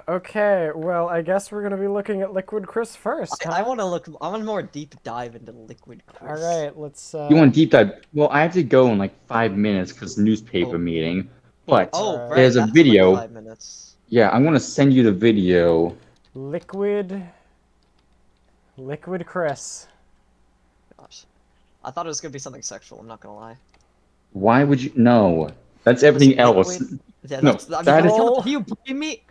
Okay, well, I guess we're gonna be looking at Liquid Chris first, I huh? want to look. I want more deep dive into Liquid All Chris. right, let's. You want deep dive? Well, I have to go in like 5 minutes because newspaper Oh, meeting. But All oh, right, right. there's a That's in like video. 5 minutes. Yeah, I'm gonna send you the video. Liquid, Liquid Chris. Gosh, I thought it was gonna be something sexual. I'm not gonna lie. Why would you? No, that's It was everything else. liquid. Yeah, No, that's. I mean, that is Troll, do you blame me?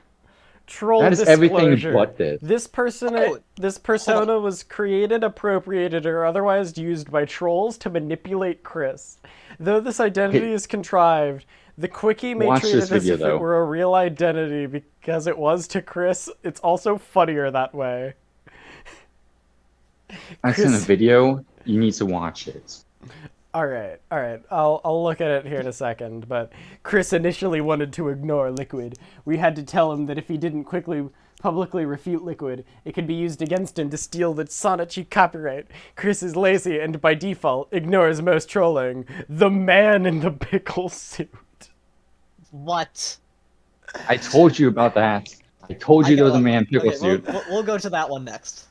troll that is everything disclosure. but this. This person, Oh, this hold on. persona was created, appropriated, or otherwise used by trolls to manipulate Chris. Though this identity Okay, is contrived, the quickie may watch treat this it as video if it though. were a real identity because it was to Chris. It's also funnier that way. I sent a Chris. video. You need to watch it. All right, all right. I'll look at it here in a second. But Chris initially wanted to ignore Liquid. We had to tell him that if he didn't quickly publicly refute Liquid, it could be used against him to steal the Sonichi copyright. Chris is lazy and by default ignores most trolling. The man in the pickle suit. What? I told you about that. I told I you there gotta was a look. man in pickle Okay, we'll, suit. we'll we'll go to that one next.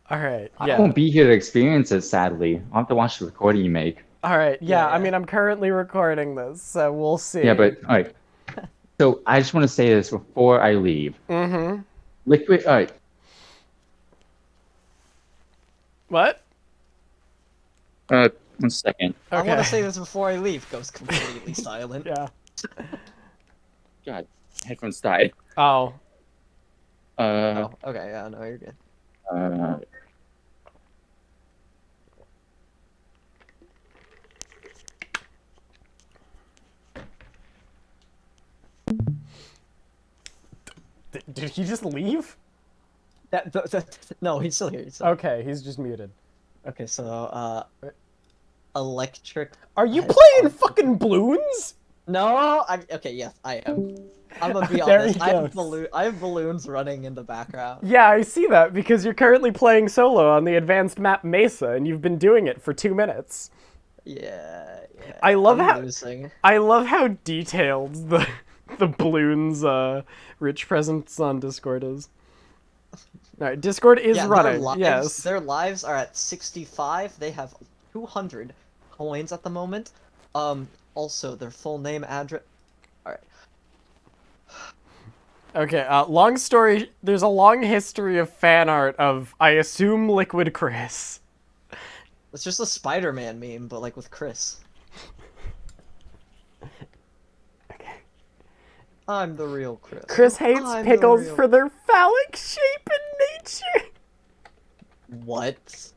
All right, I yeah. won't be here to experience it, sadly. I'll have to watch the recording you make. All right, yeah. Yeah, I yeah. mean, I'm currently recording this, so we'll see. Yeah, but all right. So I just want to say this before I leave. Mm-hmm. Liquid. All right. What? 1 second. I want Okay. to say this before I leave. Goes completely silent. Yeah. God, headphones died. Oh. Uh, Oh, okay. Yeah, no, you're good. uh, Did he just leave? No, he's still here. He's still... Okay, he's just muted. Okay, so electric. Are you head- playing fucking balloons? No, okay. Yes, I am. I'm gonna be There honest. he I have goes. I have balloons running in the background. Yeah, I see that because you're currently playing solo on the advanced map Mesa, and you've been doing it for 2 minutes. Yeah, yeah. I love I'm how losing. I love how detailed the balloons rich presence on Discord is. All right, Discord is Yeah, running. Yes. their lives are at 65. They have 200 coins at the moment. Also their full name, address. All right. Okay. Long story. There's a long history of fan art of I assume Liquid Chris. It's just a Spider-Man meme, but like with Chris. Okay. I'm the real Chris. Chris hates I'm the pickles real- for their phallic shape and nature. What?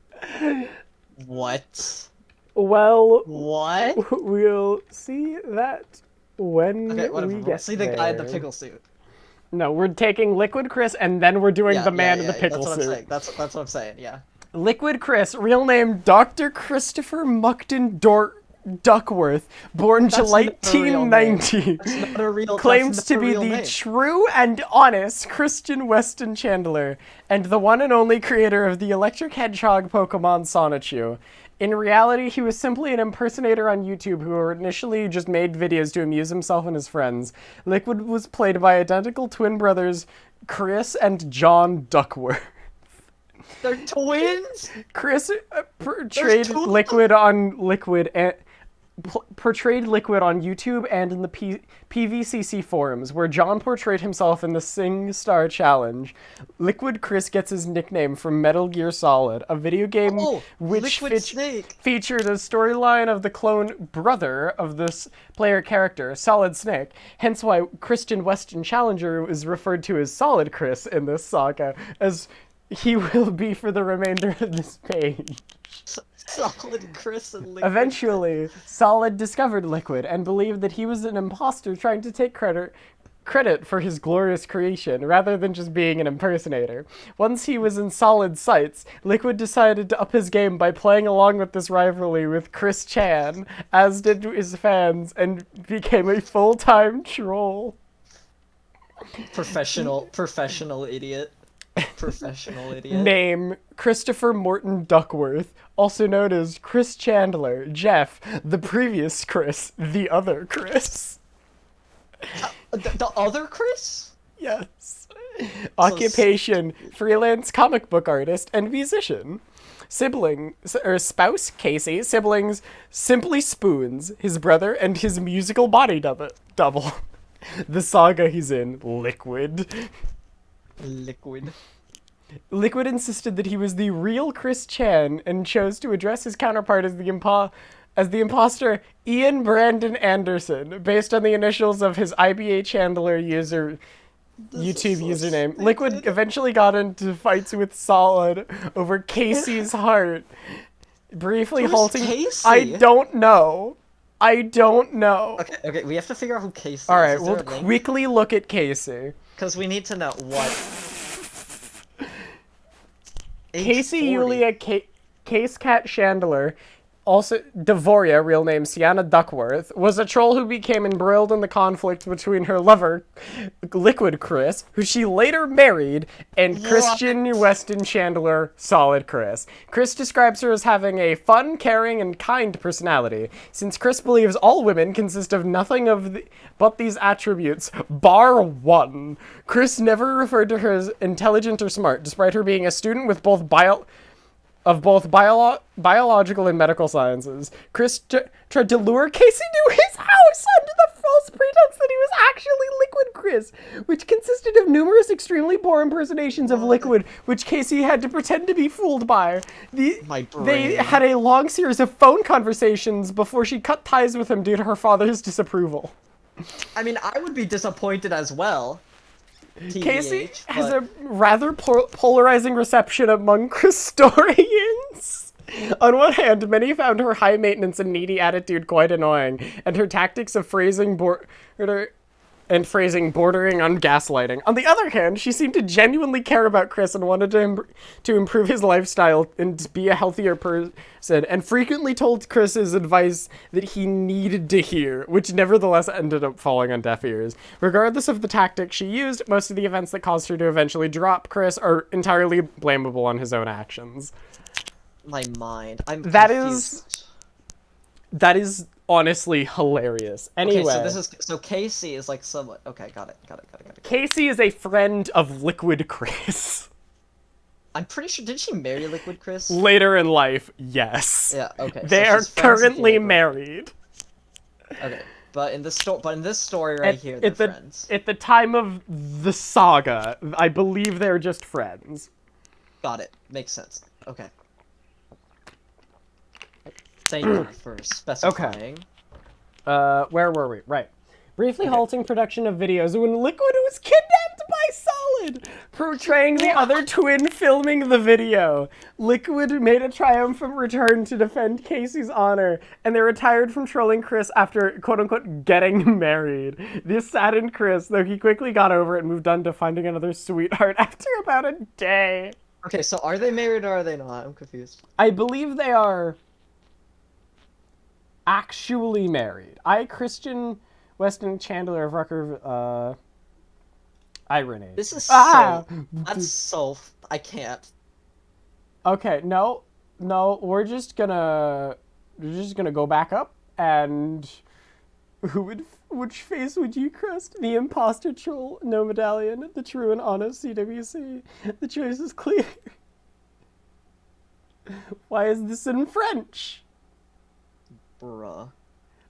What? Well, What? we'll see that when Okay, whatever. we We'll get see the guy in the there. pickle suit. No, we're taking Liquid Chris and then we're doing Yeah, the man yeah, in the yeah, pickle that's what suit. I'm saying. That's what I'm saying. Yeah. Liquid Chris, real name Dr. Christopher Muckton Duckworth, born That's July not a real name. 1990. That's not a real. Claims that's to not a be real the name. true and honest Christian Weston Chandler, and the one and only creator of the electric hedgehog Pokemon Sonichu. In reality, he was simply an impersonator on YouTube who initially just made videos to amuse himself and his friends. Liquid was played by identical twin brothers Chris and John Duckworth. They're twins. Chris portrayed two of them? Liquid on Liquid and portrayed Liquid on YouTube and in the PVCC forums, where John portrayed himself in the Sing Star Challenge. Liquid Chris gets his nickname from Metal Gear Solid, a video game Oh, which Liquid Snake. featured a storyline of the clone brother of this player character, Solid Snake. Hence why Christian Weston Challenger is referred to as Solid Chris in this saga, as he will be for the remainder of this page. Solid Chris and Liquid. Eventually, Solid discovered Liquid and believed that he was an imposter trying to take credit for his glorious creation rather than just being an impersonator. Once he was in Solid's sights, Liquid decided to up his game by playing along with this rivalry with Chris Chan, as did his fans, and became a full-time troll. Professional idiot. Professional idiot. Name Christopher Morton Duckworth, also known as Chris Chandler, Jeff, the previous Chris, the other Chris. The other Chris? Yes. Occupation, freelance comic book artist and musician. Spouse, Casey. Siblings, Simply Spoons, his brother, and his musical body double. The saga he's in, Liquid. Liquid. Liquid insisted that he was the real Chris Chan and chose to address his counterpart as the imposter Ian Brandon Anderson, based on the initials of his IBA Chandler YouTube username. stupid. Liquid eventually got into fights with Solid over Casey's heart, briefly Who's halting. Casey? I don't know. Okay, we have to figure out who Casey All is. right, Is we'll there a link? quickly look at Casey. Because we need to know what. Age Casey 40. Yulia Case Cat Chandler, also Devoria, real name Sienna Duckworth, was a troll who became embroiled in the conflict between her lover, Liquid Chris, who she later married, and Christian Weston Chandler, Solid Chris. Chris describes her as having a fun, caring, and kind personality. Since Chris believes all women consist of nothing but these attributes, bar one. Chris never referred to her as intelligent or smart, despite her being a student with both biological and medical sciences. Chris tried to lure Casey to his house under the false pretense that he was actually Liquid Chris, which consisted of numerous extremely poor impersonations of Liquid, which Casey had to pretend to be fooled by. My They brain. had a long series of phone conversations before she cut ties with him due to her father's disapproval. I mean, I would be disappointed as well. Casey TBH, has but- a rather polarizing reception among Christorians. On one hand, many found her high maintenance and needy attitude quite annoying, and her tactics of phrasing bordering on gaslighting. On the other hand, she seemed to genuinely care about Chris and wanted to improve his lifestyle and be a healthier person, and frequently told Chris his advice that he needed to hear, which nevertheless ended up falling on deaf ears. Regardless of the tactics she used, most of the events that caused her to eventually drop Chris are entirely blamable on his own actions. My mind. I'm That confused. That is honestly hilarious. Anyway. Okay, so Casey is like somewhat. Okay, got it. Casey is a friend of Liquid Chris. I'm pretty sure. Did she marry Liquid Chris? Later in life, yes. Yeah. Okay. They so are she's friends with currently Liquid. married. Okay, but in this story right here, they're friends. At the time of the saga, I believe they're just friends. Got it. Makes sense. Okay. Thank you for specifying. Where were we? Right. Briefly halting production of videos when Liquid was kidnapped by Solid, portraying the other twin filming the video. Liquid made a triumphant return to defend Casey's honor, and they retired from trolling Chris after quote-unquote getting married. This saddened Chris, though he quickly got over it and moved on to finding another sweetheart after about a day. Okay, so are they married or are they not? I'm confused. I believe they are actually married. Christian Weston Chandler of Rucker, irony. This is Ah! so. That's so. I can't. Okay, no, we're just gonna go back up, and which face would you crust? The imposter troll, no medallion, the true and honest CWC. The choice is clear. Why is this in French? Bruh.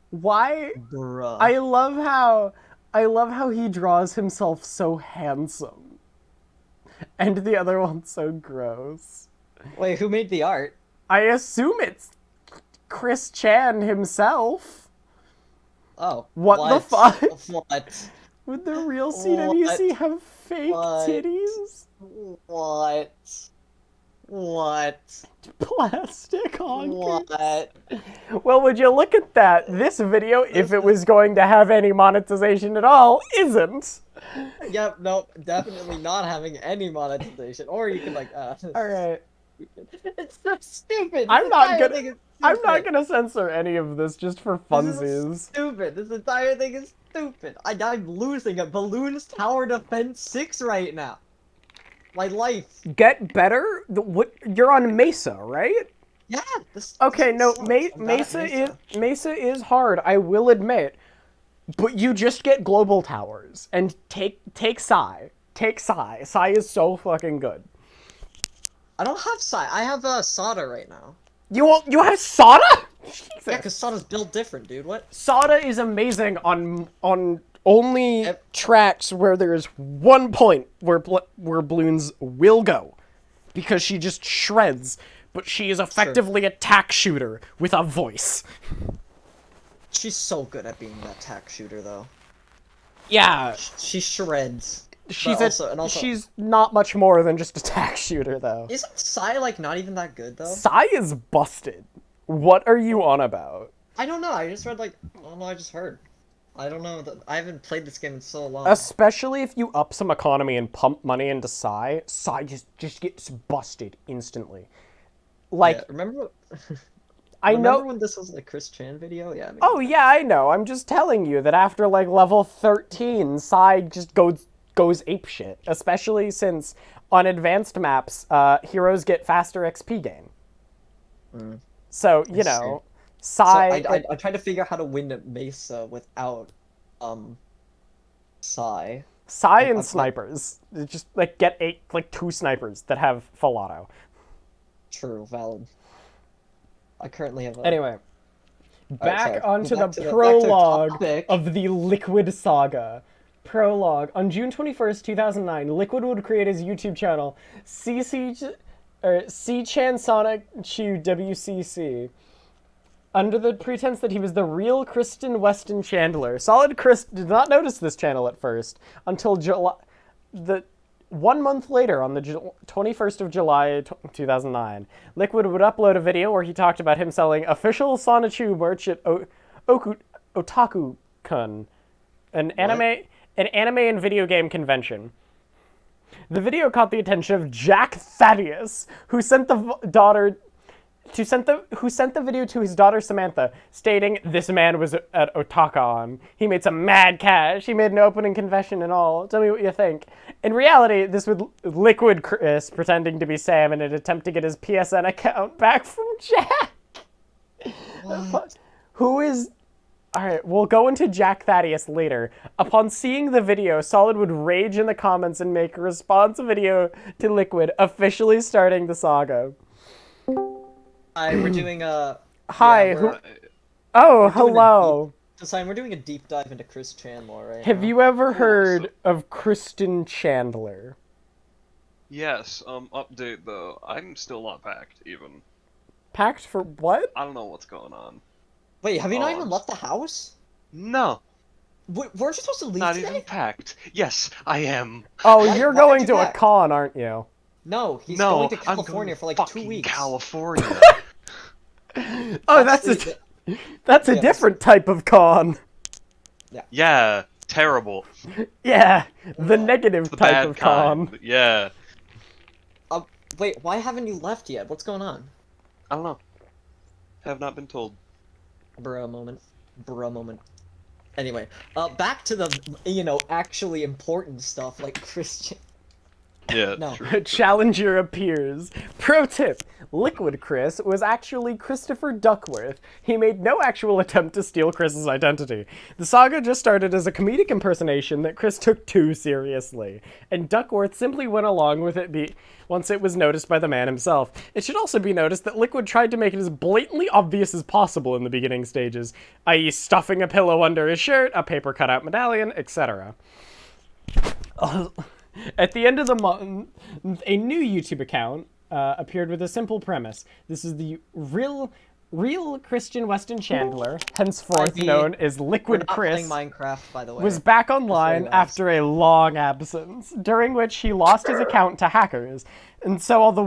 Why? Bruh. I love how he draws himself so handsome. And the other one's so gross. Wait, who made the art? I assume it's Chris Chan himself. Oh. What the fuck? What? Would the real CWC have fake What? titties? What? What? Plastic honkers? What? Well, would you look at that? This video, if it was going to have any monetization at all, isn't. Yep, nope, definitely not having any monetization. Or you can like, Alright. It's so stupid. I'm This not entire gonna- thing is I'm not stupid. gonna censor any of this just for This is funsies. stupid. This entire thing is stupid. I'm losing at Balloons Tower Defense 6 right now. My life. Get better? What? You're on Mesa, right? Yeah. This. Okay, this no, sucks. I'm bad at Mesa is hard. I will admit, but you just get global towers and take Psy. take Psy. Psy is so fucking good. I don't have I have Sada right now. You have Sada? Jesus. Yeah, because Sada's built different, dude. What? Sada is amazing on only Ev- tracks where there's one point where balloons will go, because she just shreds. But she is effectively a tack shooter with a voice. She's so good at being that tack shooter, though. Yeah, She shreds. she's also, she's not much more than just a tack shooter, though. Isn't Sai like not even that good though? Psy is busted. What are you on about? I don't know. I just read like I don't know. I just heard. I don't know. I haven't played this game in so long. Especially if you up some economy and pump money into Psy, Psy just gets busted instantly. Like, Yeah, remember? I remember know. when this was the Chris Chan video? Yeah. Maybe. Oh yeah, I know. I'm just telling you that after like level 13, Psy just goes apeshit. Especially since on advanced maps, heroes get faster XP gain. So you know, So Psy. I tried to figure out how to win at Mesa without Sai. Psy I'm and not- snipers. Just like get two snipers that have full auto. True, valid. I currently have a. Anyway, back sorry. onto Back the to the prologue topic. of the Liquid saga. Prologue. On June 21st, 2009, Liquid would create his YouTube channel, C-Chan Sonic Chew WCC, under the pretense that he was the real Kristen Weston Chandler. Solid Chris did not notice this channel at first until July. 1 month later, on the 21st of July 2009, Liquid would upload a video where he talked about him selling official Sonichu merch at Otaku-kun, an anime and video game convention. The video caught the attention of Jack Thaddeus, who sent the video to his daughter Samantha, stating this man was at Otakon. He made some mad cash. He made an opening confession and all. Tell me what you think. In reality, this was Liquid Chris pretending to be Sam in an attempt to get his PSN account back from Jack. Who is... Alright, we'll go into Jack Thaddeus later. Upon seeing the video, Solid would rage in the comments and make a response video to Liquid, officially starting the saga. Hi, we're doing a. Hi, Yeah, who... Oh, doing a hello. Simon, we're doing a deep dive into Chris Chandler right Have now. you ever heard of Kristen Chandler? Yes, update though. I'm still not packed, even. Packed for what? I don't know what's going on. Wait, have you not Oh, even left the house? No, Weren't you supposed to leave not today? even packed. Yes, I am. Oh, Why- you're why going did to you a pack? con, aren't you? No, he's no, going to I'm California going for like fucking 2 weeks. California. Oh, that's Actually, a yeah, different type of con. Yeah, terrible. Yeah, the negative The type bad of con. kind. Yeah, Wait, why haven't you left yet? What's going on? I don't know. Have not been told. Bruh moment. Bruh moment. Anyway, back to the, actually important stuff like Christian. Yeah, No. true. Challenger appears. Pro tip: Liquid Chris was actually Christopher Duckworth. He made no actual attempt to steal Chris's identity. The saga just started as a comedic impersonation that Chris took too seriously, and Duckworth simply went along with it once it was noticed by the man himself. It should also be noticed that Liquid tried to make it as blatantly obvious as possible in the beginning stages, i.e. stuffing a pillow under his shirt, a paper cutout medallion, etc. At the end of the month, a new YouTube account appeared with a simple premise. This is the real Christian Weston Chandler, henceforth I mean, known as We're Liquid not Chris, playing Minecraft, by the way. was back online last. after a long absence, during which he lost his account to hackers. And so all the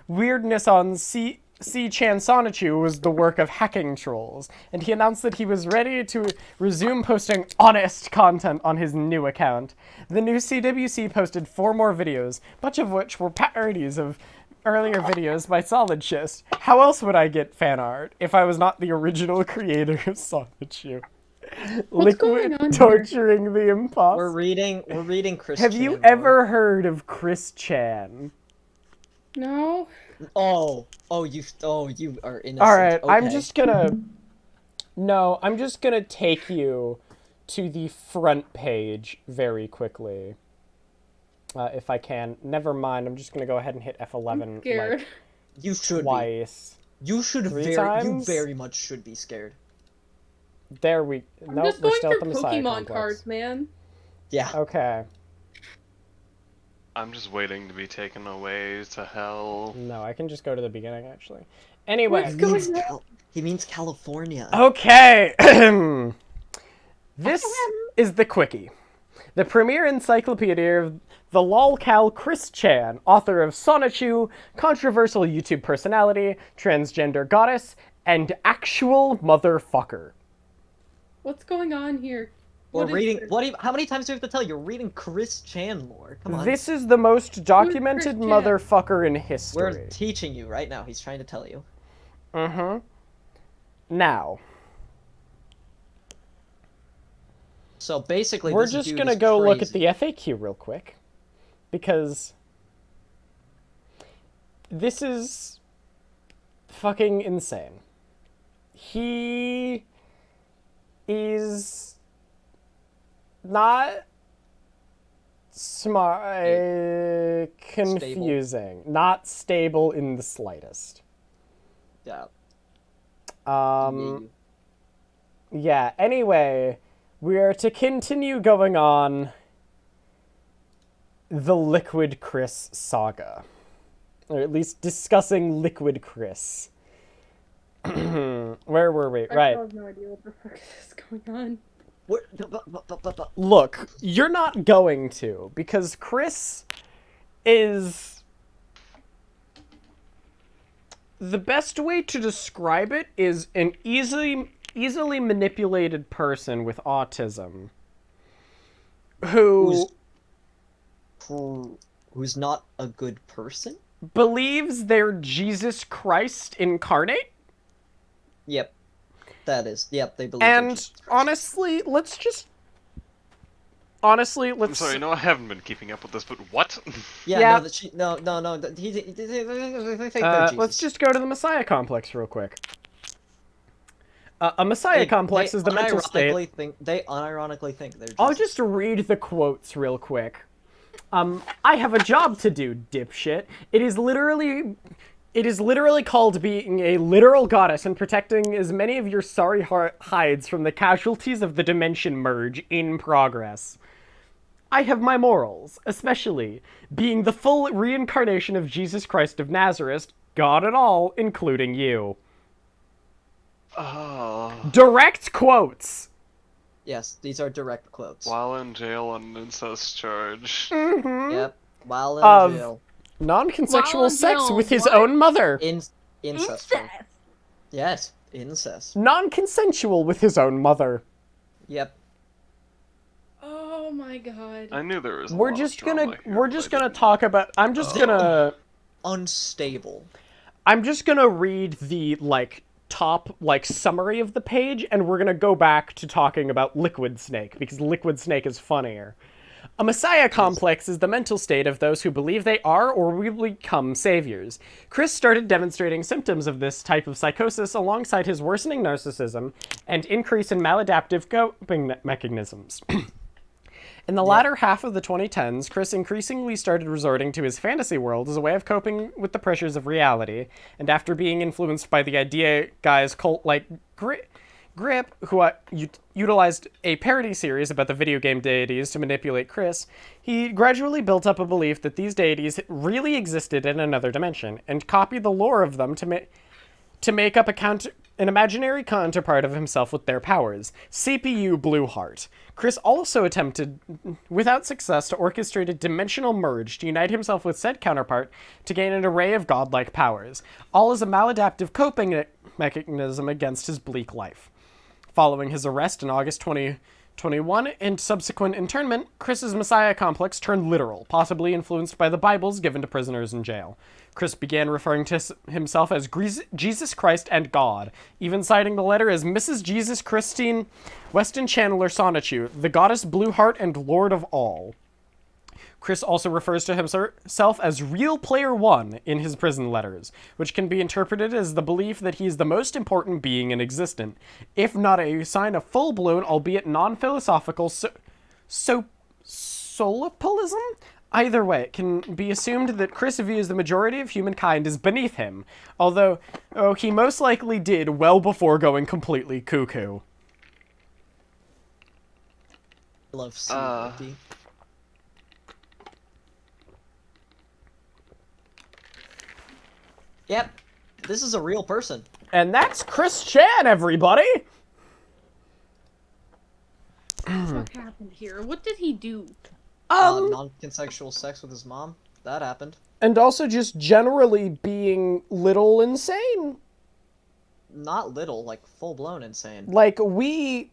weirdness on C-Chan Sonichu was the work of hacking trolls, and he announced that he was ready to resume posting honest content on his new account. The new CWC posted 4 more videos, much of which were parodies of earlier videos by Solid Chist. How else would I get fan art if I was not the original creator of Sonichu? What's going Liquid on here? torturing the imposter. We're reading Chris Have you Chandler. ever heard of Chris Chan? No. Oh, you are innocent. Alright, I'm Okay. just gonna... No, I'm just gonna take you to the front page very quickly. if I can. Never mind. I'm just gonna go ahead and hit F11 I'm scared. like You should be. twice. You should Three You times? very much should be scared. There we. I'm Nope, just we're going still at the through Messiah Pokemon complex. cards, man. Yeah. Okay. I'm just waiting to be taken away to hell. No, I can just go to the beginning actually. Anyway. What's He going means, on? he means California. Okay. This is the Quickie, the premier encyclopedia of the lolcal Chris Chan, author of Sonichu, controversial YouTube personality, transgender goddess, and actual motherfucker. What's going on here? We're What is reading. this? How many times do we have to tell you? You're reading Chris Chan lore. Come on. This is the most documented Chris Chan? motherfucker in We're history. teaching you right now. He's trying to tell you. Mm-hmm. Now, So basically, we're this just dude gonna is go look at crazy. the FAQ real quick, because this is fucking insane. He is not smart, confusing, not stable in the slightest. Yeah. Um, yeah, anyway, we are to continue going on the Liquid Chris saga. Or at least discussing Liquid Chris. Where were we? I Right. have no idea what the fuck is going on. Look, you're not going to, because Chris is... The best way to describe it is an easily manipulated person with autism who Who's not a good person? believes they're Jesus Christ incarnate. Yep. That is. Yep, they believe in And Jesus Christ. honestly, let's I'm let's sorry, no, I haven't been keeping up with this, but what? Yeah, yeah. no, he they think they're Jesus. let's just go to the Messiah complex real quick. A Messiah complex is the mental state. They unironically think they're Jesus. I'll just read the quotes real quick. I have a job to do, dipshit. It is literally called being a literal goddess and protecting as many of your sorry hides from the casualties of the dimension merge in progress. I have my morals, especially being the full reincarnation of Jesus Christ of Nazareth, God and all, including you. Oh. Direct quotes. Yes, these are direct quotes. While in jail on an incest charge. Yep. While in Of- jail. Non-consensual While in sex jail, with his what? own mother. Incest. Yes, incest. Non-consensual with his own mother. Yep. Oh my god. I knew there was a We're lot of just drama gonna here, we're but just I gonna didn't- talk about I'm just gonna Unstable. read the top summary of the page, and we're gonna go back to talking about Liquid Snake because Liquid Snake is funnier. A Messiah complex is the mental state of those who believe they are or will become saviors. Chris started demonstrating symptoms of this type of psychosis alongside his worsening narcissism and increase in maladaptive coping mechanisms. In the latter half of the 2010s, Chris increasingly started resorting to his fantasy world as a way of coping with the pressures of reality, and after being influenced by the idea guy's cult-like Grip, who utilized a parody series about the video game deities to manipulate Chris, he gradually built up a belief that these deities really existed in another dimension, and copied the lore of them to make up an imaginary counterpart of himself with their powers. CPU Blueheart. Chris also attempted, without success, to orchestrate a dimensional merge to unite himself with said counterpart to gain an array of godlike powers, all as a maladaptive coping mechanism against his bleak life. Following his arrest in August 2021 and subsequent internment, Chris's Messiah complex turned literal, possibly influenced by the Bibles given to prisoners in jail. Chris began referring to himself as Jesus Christ and God, even citing the letter as Mrs. Jesus Christine Weston Chandler Sonichu, the goddess Blueheart and Lord of all. Chris also refers to himself as Real Player One in his prison letters, which can be interpreted as the belief that he is the most important being in existence, if not a sign of full-blown, albeit non-philosophical, solipsism? Either way, it can be assumed that Chris views the majority of humankind as beneath him, although he most likely did well before going completely cuckoo. I love C. Yep, this is a real person. And that's Chris Chan, everybody! What happened here? What did he do? Non-consensual sex with his mom. That happened. And also just generally being little insane. Not little, like full-blown insane. Like, we...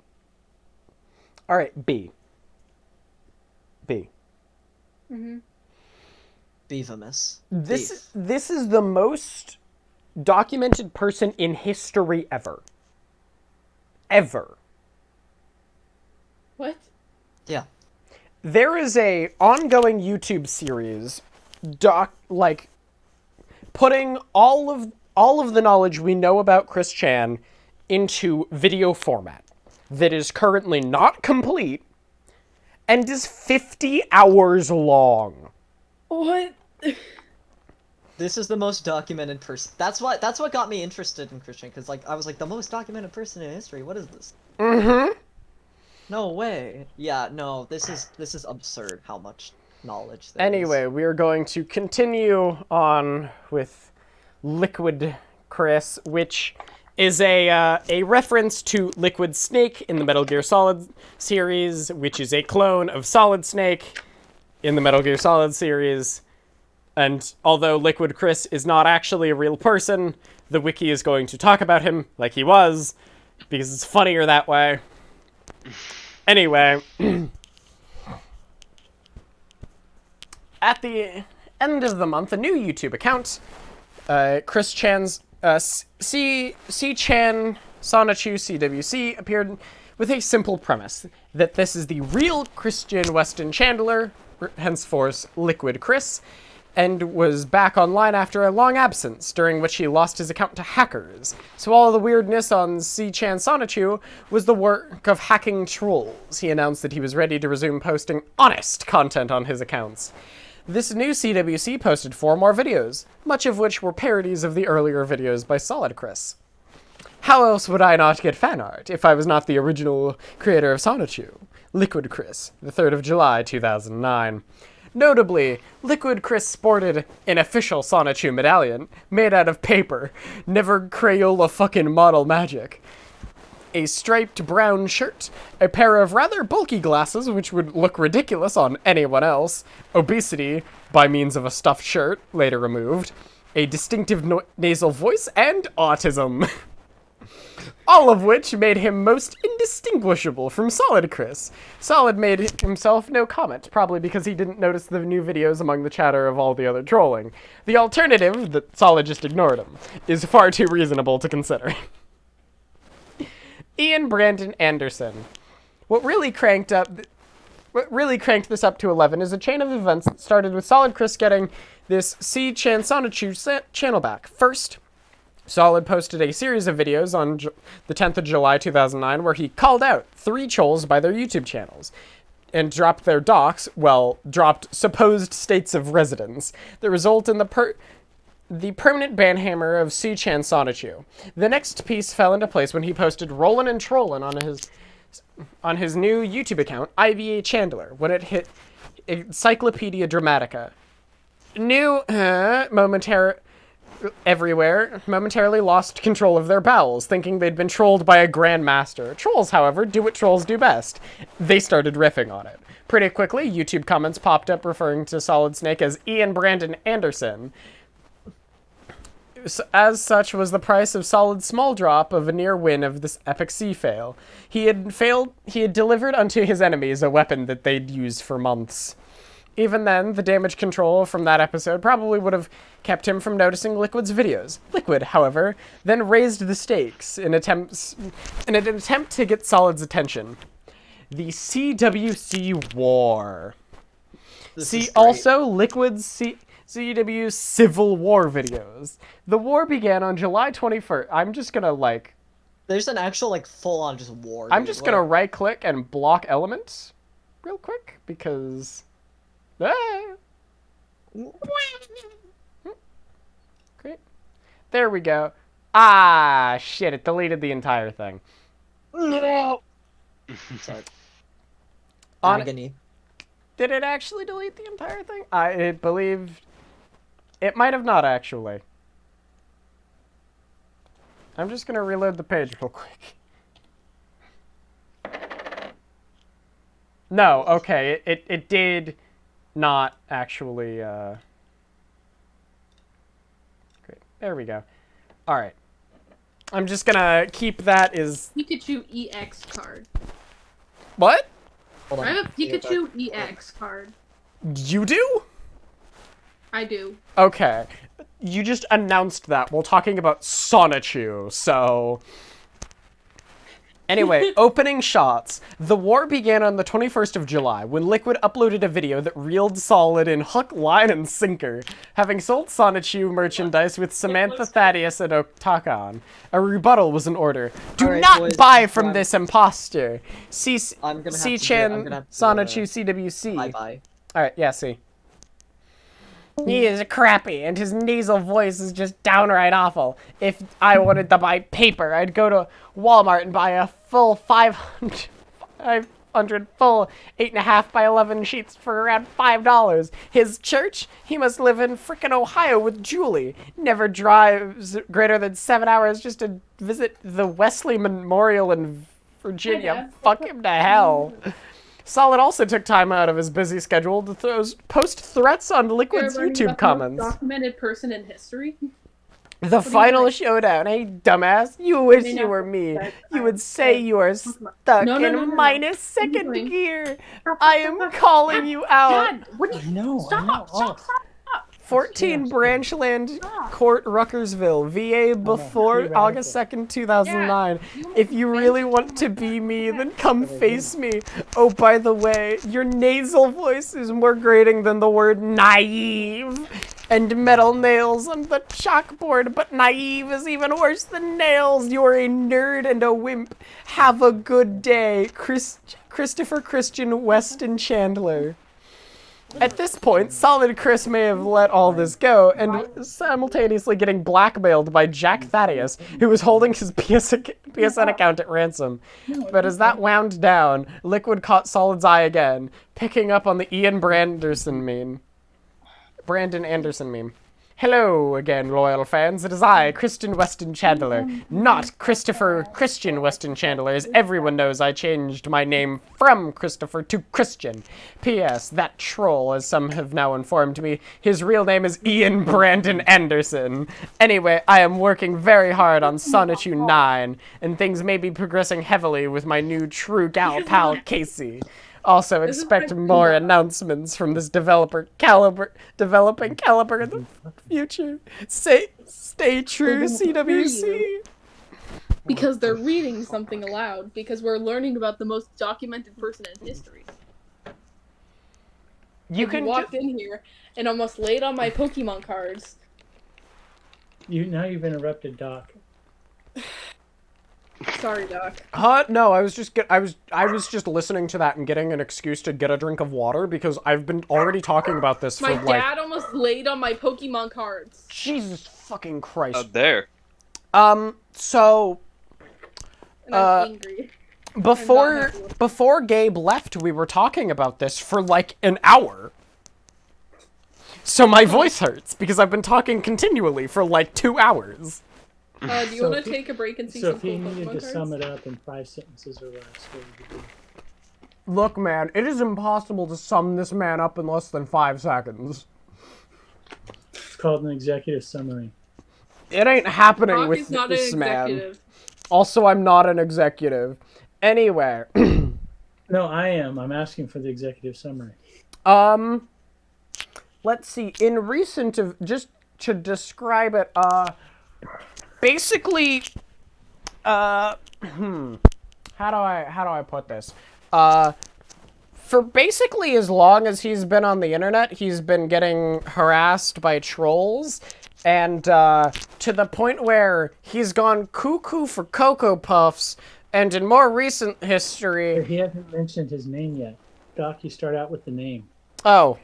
Alright, B. Mm-hmm. Beavimus. This is the most documented person in history ever. Ever. What? Yeah. There is a ongoing YouTube series putting all of the knowledge we know about Chris Chan into video format that is currently not complete and is 50 hours long. What? This is the most documented person. That's what got me interested in Christian, because like I was like, the most documented person in history. What is this? Mm-hmm. No way. Yeah, no. This is absurd. How much knowledge there Anyway, we are going to continue on with Liquid Chris, which is a reference to Liquid Snake in the Metal Gear Solid series, which is a clone of Solid Snake in the Metal Gear Solid series. And although Liquid Chris is not actually a real person, the wiki is going to talk about him like he was, because it's funnier that way. Anyway, at the end of the month, a new YouTube account, Chris Chan's C. Chan Sonichu CWC appeared with a simple premise that this is the real Christian Weston Chandler, henceforth Liquid Chris, and was back online after a long absence, during which he lost his account to hackers. So all the weirdness on C-Chan Sonichu was the work of hacking trolls. He announced that he was ready to resume posting honest content on his accounts. This new CWC posted 4 more videos, much of which were parodies of the earlier videos by Solid Chris. How else would I not get fan art if I was not the original creator of Sonichu? Liquid Chris, the 3rd of July, 2009. Notably, Liquid Chris sported an official Sonichu medallion, made out of paper, never Crayola fucking model magic, a striped brown shirt, a pair of rather bulky glasses which would look ridiculous on anyone else, obesity by means of a stuffed shirt, later removed, a distinctive nasal voice, and autism. All of which made him most indistinguishable from Solid Chris. Solid made himself no comment, probably because he didn't notice the new videos among the chatter of all the other trolling. The alternative, that Solid just ignored him, is far too reasonable to consider. Ian Brandon Anderson. What really cranked this up to 11 is a chain of events that started with Solid Chris getting this C-Chan Sonichu channel back. First, Solid posted a series of videos on the 10th of July 2009 where he called out 3 trolls by their YouTube channels and dropped their docs, dropped supposed states of residence that result in the permanent banhammer of C-Chan Sonichu. The next piece fell into place when he posted Rollin' and Trollin' on his new YouTube account, IVA Chandler, when it hit Encyclopedia Dramatica. Everywhere momentarily lost control of their bowels, thinking they'd been trolled by a grandmaster. Trolls, however, do what trolls do best. They started riffing on it. Pretty quickly, YouTube comments popped up referring to Solid Snake as Ian Brandon Anderson. As such was the price of Solid's small drop of a near win of this epic sea fail. He had delivered unto his enemies a weapon that they'd used for months. Even then, the damage control from that episode probably would have kept him from noticing Liquid's videos. Liquid, however, then raised the stakes in an attempt to get Solid's attention. The CWC War. See also Liquid's CW Civil War videos. The war began on July 21st. I'm just gonna There's an actual full-on just war. I'm just gonna right-click and block elements real quick because... There we go. Ah, shit, it deleted the entire thing. No. Sorry. On- Agony. Did it actually delete the entire thing? I believe it might have not actually. I'm just gonna reload the page real quick. No, okay, it did not actually, Great, there we go. Alright. I'm just gonna keep that as... Pikachu EX card. What? Hold on. I have a Pikachu EX card. You do? I do. Okay. You just announced that while talking about Sonichu, so... Anyway, opening shots. The war began on the 21st of July, when Liquid uploaded a video that reeled Solid in hook, line, and sinker, having sold Sonichu merchandise with Samantha Thaddeus and Otakon. A rebuttal was in order. Do Alright, not boys, buy from I'm- this imposter. I'm gonna have to I'm C-Chan, gonna have to, Sonichu, CWC. Bye-bye. Alright, yeah, see. He is crappy, and his nasal voice is just downright awful. If I wanted to buy paper, I'd go to Walmart and buy a full 500 full 8.5 by 11 sheets for around $5. His church? He must live in frickin' Ohio with Julie. Never drives greater than 7 hours just to visit the Wesley Memorial in Virginia. Fuck him to hell. Solid also took time out of his busy schedule to post threats on Liquid's You're learning YouTube about the most comments. documented person in history. The do you final think? showdown. Hey, dumbass. You wish may you not were be me. that You would say you are stuck No, no, in no, no. minus What are you second doing? gear. I am calling you out. God, what do you... I know. Stop! Stop! 14 Branchland Court, Ruckersville, VA before August 2nd, 2009. If you really want to be me, then come face me. Oh, by the way, your nasal voice is more grating than the word naive. And metal nails on the chalkboard, but naive is even worse than nails. You're a nerd and a wimp. Have a good day. Christopher Christian Weston Chandler. At this point, Solid Chris may have let all this go, and simultaneously getting blackmailed by Jack Thaddeus, who was holding his PSN account at ransom. But as that wound down, Liquid caught Solid's eye again, picking up on the Brandon Anderson meme. Hello again, loyal fans. It is I, Kristen Weston Chandler, not Christopher Christian Weston Chandler, as everyone knows I changed my name from Christopher to Christian. P.S. That troll, as some have now informed me, his real name is Ian Brandon Anderson. Anyway, I am working very hard on Sonichu 9, and things may be progressing heavily with my new true gal pal, Casey. Also, expect more announcements from this developing caliber in the future. Stay true, CWC. Because they're reading something aloud. Because we're learning about the most documented person in history. You You can walked in here and almost laid on my Pokemon cards. Now you've interrupted Doc. Sorry, Doc. No, I was just listening to that and getting an excuse to get a drink of water because I've been already talking about this My for like dad almost laid on my Pokemon cards. Jesus fucking Christ. There. So And I'm angry. before happy with it. before Gabe left, we were talking about this for like an hour. So my voice hurts because I've been talking continually for like 2 hours. Do you So want if to he- take a break and see So some if cool he needed Pokemon to cards? sum it up in 5 sentences or less, what would you do? Look, man, it is impossible to sum this man up in less than 5 seconds. It's called an executive summary. It ain't happening Doc with is not this an man. executive. Also, I'm not an executive. Anyway, No, I am. I'm asking for the executive summary. let's see. In recent, just to describe it, basically, how do I put this? For basically as long as he's been on the internet, he's been getting harassed by trolls, and to the point where he's gone cuckoo for Cocoa Puffs, and in more recent history, But he hasn't mentioned his name yet. Doc, you start out with the name. oh,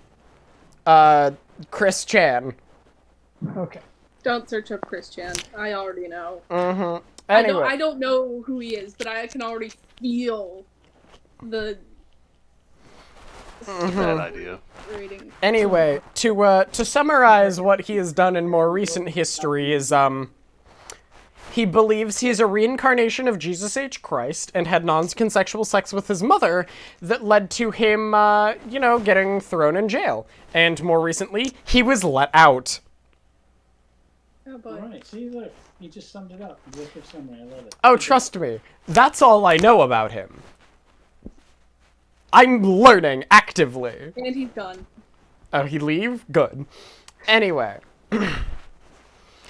Chris Chan. Okay. Don't search up Chris Chan. I already know. Mm-hmm. I Anyway. don't know who he is, but I can already feel the Bad idea. rating. Anyway, to summarize what he has done in more recent history is, he believes he's a reincarnation of Jesus H. Christ and had non-consensual sex with his mother that led to him, getting thrown in jail. And more recently, he was let out. Oh boy. All right. See, look, he just summed it up. Executive summary. I love it. Oh, trust me, that's all I know about him. I'm learning actively. And he's gone. Oh, he leave? Good. Anyway.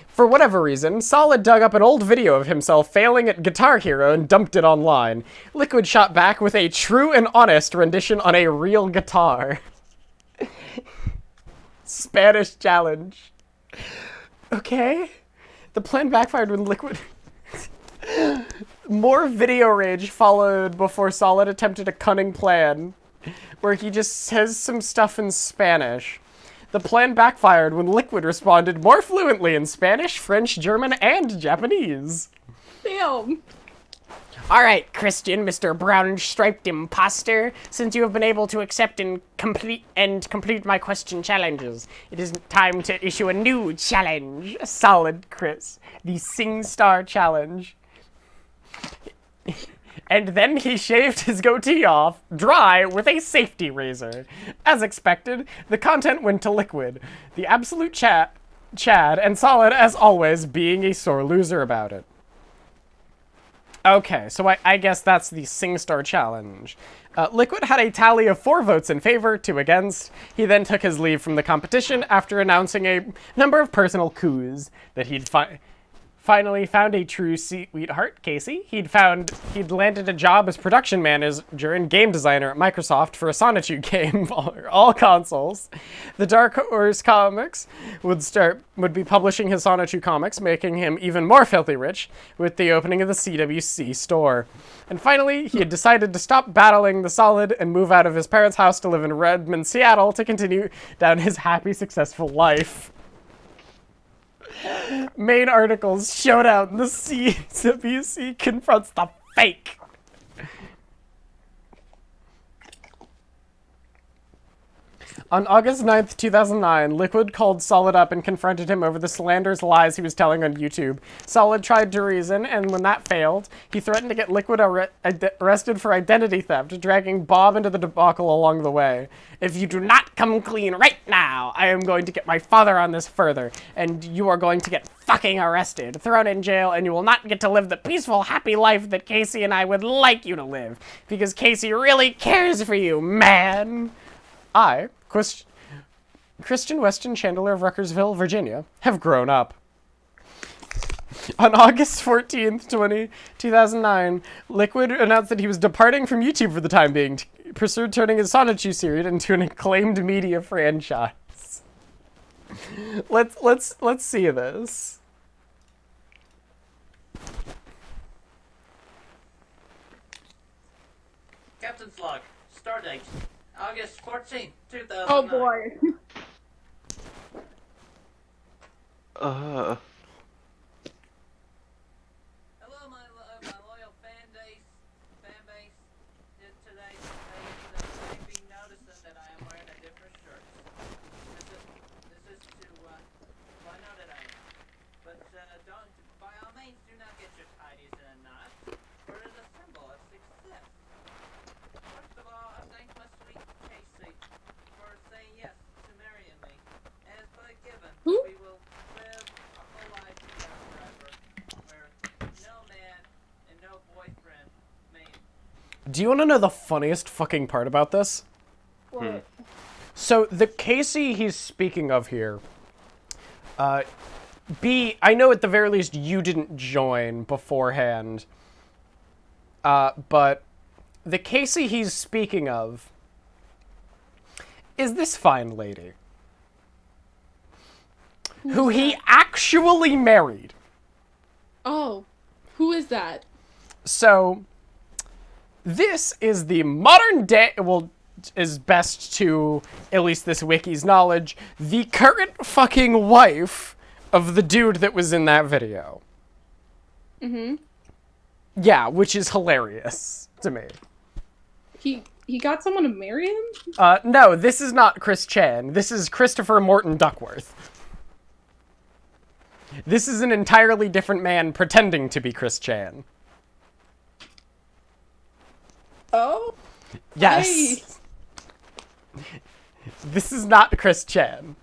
For whatever reason, Solid dug up an old video of himself failing at Guitar Hero and dumped it online. Liquid shot back with a true and honest rendition on a real guitar. Spanish challenge. Okay. The plan backfired when Liquid... More video rage followed before Solid attempted a cunning plan, where he just says some stuff in Spanish. The plan backfired when Liquid responded more fluently in Spanish, French, German, and Japanese. Damn. All right, Christian, Mr. Brown-striped imposter, since you have been able to accept and complete my question challenges, it is time to issue a new challenge. Solid, Chris. The SingStar Challenge. And then he shaved his goatee off, dry, with a safety razor. As expected, the content went to Liquid, the absolute Chad, and Solid, as always, being a sore loser about it. Okay, so I guess that's the SingStar Challenge. Liquid had a tally of 4 votes in favor, 2 against. He then took his leave from the competition after announcing a number of personal coups that he'd finally found a true sweetheart, Casey. He'd landed a job as production manager and game designer at Microsoft for a Sonichu game for all consoles. The Dark Horse Comics would be publishing his Sonichu comics, making him even more filthy rich with the opening of the CWC store. And finally, he had decided to stop battling the Solid and move out of his parents' house to live in Redmond, Seattle to continue down his happy, successful life. Main articles: Showdown, the CWC confronts the fake. On August 9th, 2009, Liquid called Solid up and confronted him over the slanderous lies he was telling on YouTube. Solid tried to reason, and when that failed, he threatened to get Liquid arrested for identity theft, dragging Bob into the debacle along the way. If you do not come clean right now, I am going to get my father on this further, and you are going to get fucking arrested, thrown in jail, and you will not get to live the peaceful, happy life that Casey and I would like you to live, because Casey really cares for you, man. I, Christian Weston Chandler of Ruckersville, Virginia, have grown up. On August 14th, 2009, Liquid announced that he was departing from YouTube for the time being to pursue turning his Sonichu series into an acclaimed media franchise. Let's see this. Captain's log. Stardate. August 14th, 2009. Oh boy. Hello, my loyal fan base. Today's maybe noticing that I am wearing a different shirt. This is to, well, I know that I am. But, don't, by all means, do not get your tidies in a knot, for it is a symbol of success. First of all, I thank my sweet Casey for saying yes to marrying me. As by given, Who? we will live a whole life together forever, where no man and no boyfriend may. Do you want to know the funniest fucking part about this? What? So the Casey he's speaking of here, I know at the very least you didn't join beforehand, but the Casey he's speaking of is this fine lady who he actually married. Oh, who is that? So this is the modern day, well, is best to, at least this wiki's knowledge, the current fucking wife of the dude that was in that video. Mm-hmm. Yeah, which is hilarious to me. He got someone to marry him? No, this is not Chris Chan. This is Christopher Morton Duckworth. This is an entirely different man pretending to be Chris Chan. Oh? Yes. This is not Chris Chan.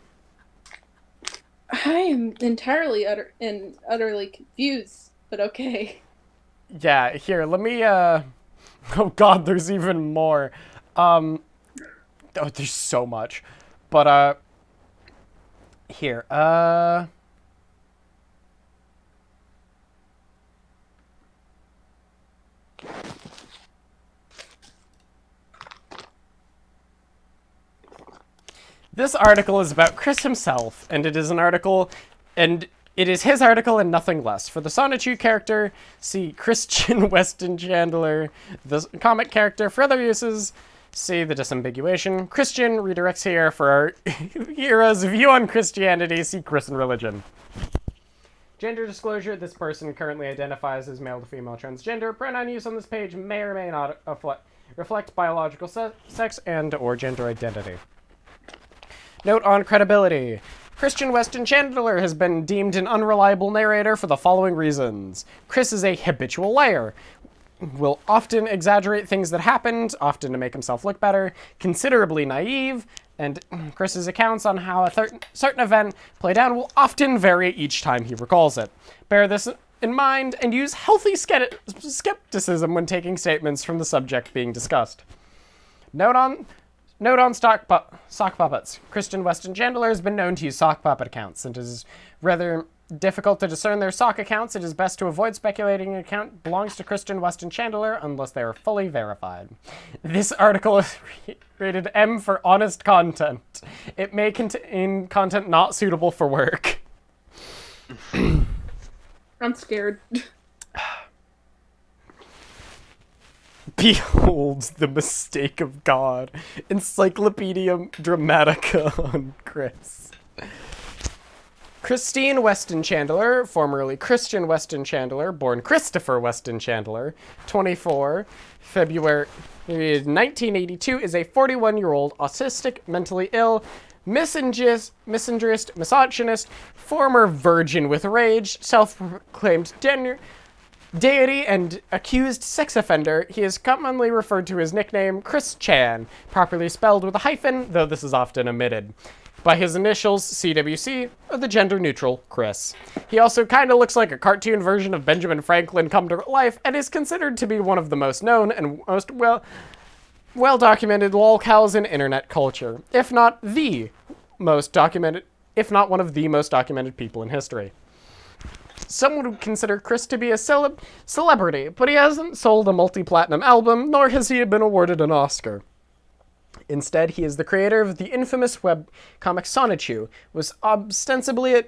I am entirely utterly confused, but okay. Yeah, here, let me, oh god, there's even more. Oh, there's so much. But, here, this article is about Chris himself, and it is an article, and it is his article and nothing less. For the Sonichu character, see Christian Weston Chandler, the comic character. For other uses, see the disambiguation. Christian redirects here for our hero's view on Christianity, see Chris and religion. Gender disclosure, this person currently identifies as male to female transgender. Pronoun use on this page may or may not reflect biological sex and or gender identity. Note on credibility. Christian Weston Chandler has been deemed an unreliable narrator for the following reasons. Chris is a habitual liar, will often exaggerate things that happened, often to make himself look better, considerably naive, and Chris's accounts on how a certain event played out will often vary each time he recalls it. Bear this in mind and use healthy skepticism when taking statements from the subject being discussed. Note on sock puppets. Christian Weston Chandler has been known to use sock puppet accounts, and it is rather difficult to discern their sock accounts. It is best to avoid speculating an account belongs to Christian Weston Chandler unless they are fully verified. This article is rated M for honest content. It may contain content not suitable for work. I'm scared. Behold the mistake of God. Encyclopedia Dramatica on Chris. Christine Weston Chandler, formerly Christian Weston Chandler, born Christopher Weston Chandler, 24, February 1982, is a 41-year-old autistic, mentally ill, misandrist, misogynist, former virgin with rage, self-proclaimed deity, and accused sex offender. He is commonly referred to his nickname Chris Chan, properly spelled with a hyphen, though this is often omitted, by his initials CWC, or the gender-neutral Chris. He also kind of looks like a cartoon version of Benjamin Franklin come to life, and is considered to be one of the most known and most well-documented lolcows in internet culture, if not one of the most documented people in history. Some would consider Chris to be a celebrity, but he hasn't sold a multi-platinum album, nor has he been awarded an Oscar. Instead, he is the creator of the infamous webcomic Sonichu, which ostensibly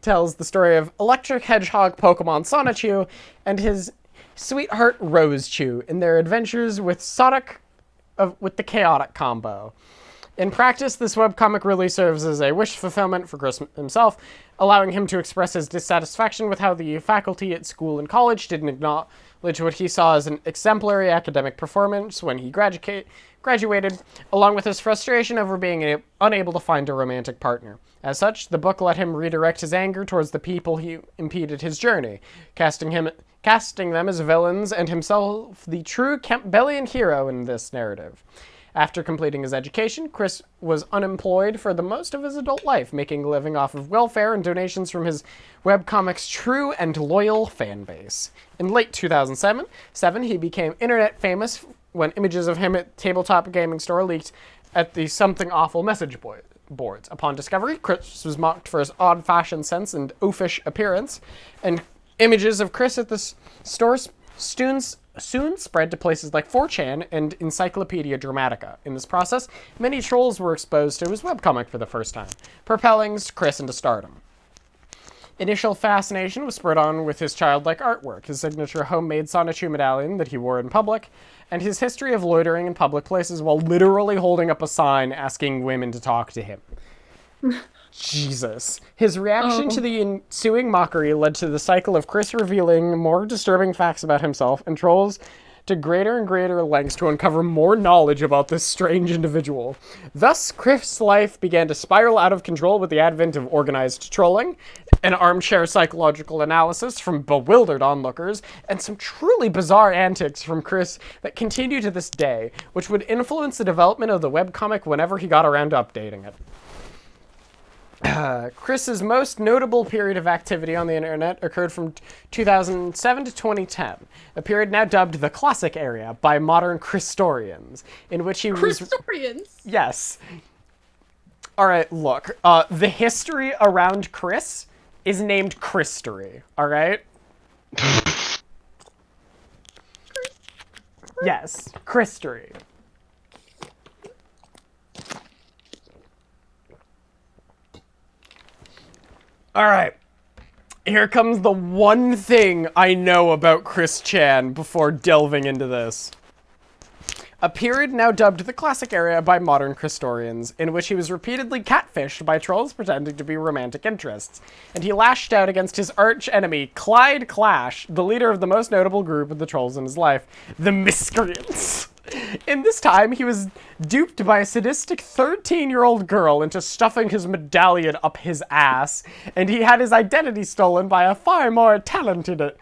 tells the story of Electric Hedgehog Pokemon Sonichu and his sweetheart Rosechu in their adventures with the Chaotic combo. In practice, this webcomic really serves as a wish fulfillment for Chris himself, allowing him to express his dissatisfaction with how the faculty at school and college didn't acknowledge what he saw as an exemplary academic performance when he graduated, along with his frustration over being unable to find a romantic partner. As such, the book let him redirect his anger towards the people who impeded his journey, casting them as villains and himself the true Campbellian hero in this narrative. After completing his education, Chris was unemployed for the most of his adult life, making a living off of welfare and donations from his webcomic's true and loyal fan base. In late 2007, he became internet famous when images of him at tabletop gaming store leaked at the Something Awful message boards. Upon discovery, Chris was mocked for his odd fashion sense and oafish appearance, and images of Chris at the store soon spread to places like 4chan and Encyclopedia Dramatica. In this process, many trolls were exposed to his webcomic for the first time, propelling Chris into stardom. Initial fascination was spurred on with his childlike artwork, his signature homemade Sonichu medallion that he wore in public, and his history of loitering in public places while literally holding up a sign asking women to talk to him. Jesus. His reaction to Oh. the ensuing mockery led to the cycle of Chris revealing more disturbing facts about himself and trolls to greater and greater lengths to uncover more knowledge about this strange individual. Thus, Chris' life began to spiral out of control with the advent of organized trolling, an armchair psychological analysis from bewildered onlookers, and some truly bizarre antics from Chris that continue to this day, which would influence the development of the webcomic whenever he got around to updating it. Chris's most notable period of activity on the internet occurred from 2007 to 2010, a period now dubbed the Classic Area by modern Christorians, in which he was... Christorians. Yes. Alright, look. The history around Chris is named Christory, alright? Yes, Christory. Alright. Here comes the one thing I know about Chris Chan before delving into this. A period now dubbed the Classic Area by modern Christorians, in which he was repeatedly catfished by trolls pretending to be romantic interests, and he lashed out against his arch-enemy, Clyde Clash, the leader of the most notable group of the trolls in his life, the Miscreants. In this time, he was duped by a sadistic 13-year-old girl into stuffing his medallion up his ass, and he had his identity stolen by a far more talented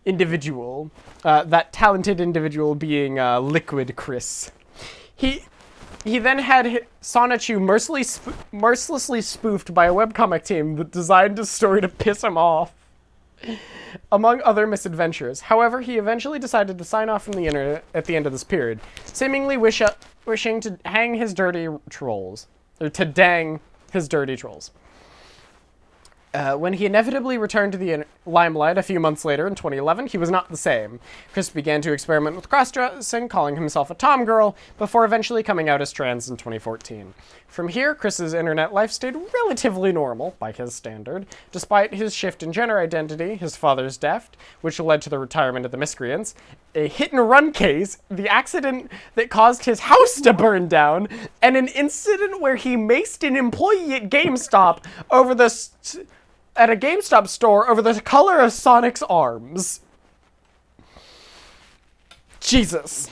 individual. That talented individual being Liquid Chris. He then had Sonichu mercilessly spoofed by a webcomic team that designed his story to piss him off, among other misadventures. However, he eventually decided to sign off from the internet at the end of this period, seemingly wishing to hang his dirty trolls, or to dang his dirty trolls. When he inevitably returned to the limelight a few months later in 2011, he was not the same. Chris began to experiment with cross-dressing, calling himself a tom girl, before eventually coming out as trans in 2014. From here, Chris's internet life stayed relatively normal, by his standard, despite his shift in gender identity, his father's death, which led to the retirement of the Miscreants, a hit-and-run case, the accident that caused his house to burn down, and an incident where he maced an employee at GameStop over the... at a GameStop store over the color of Sonic's arms. Jesus.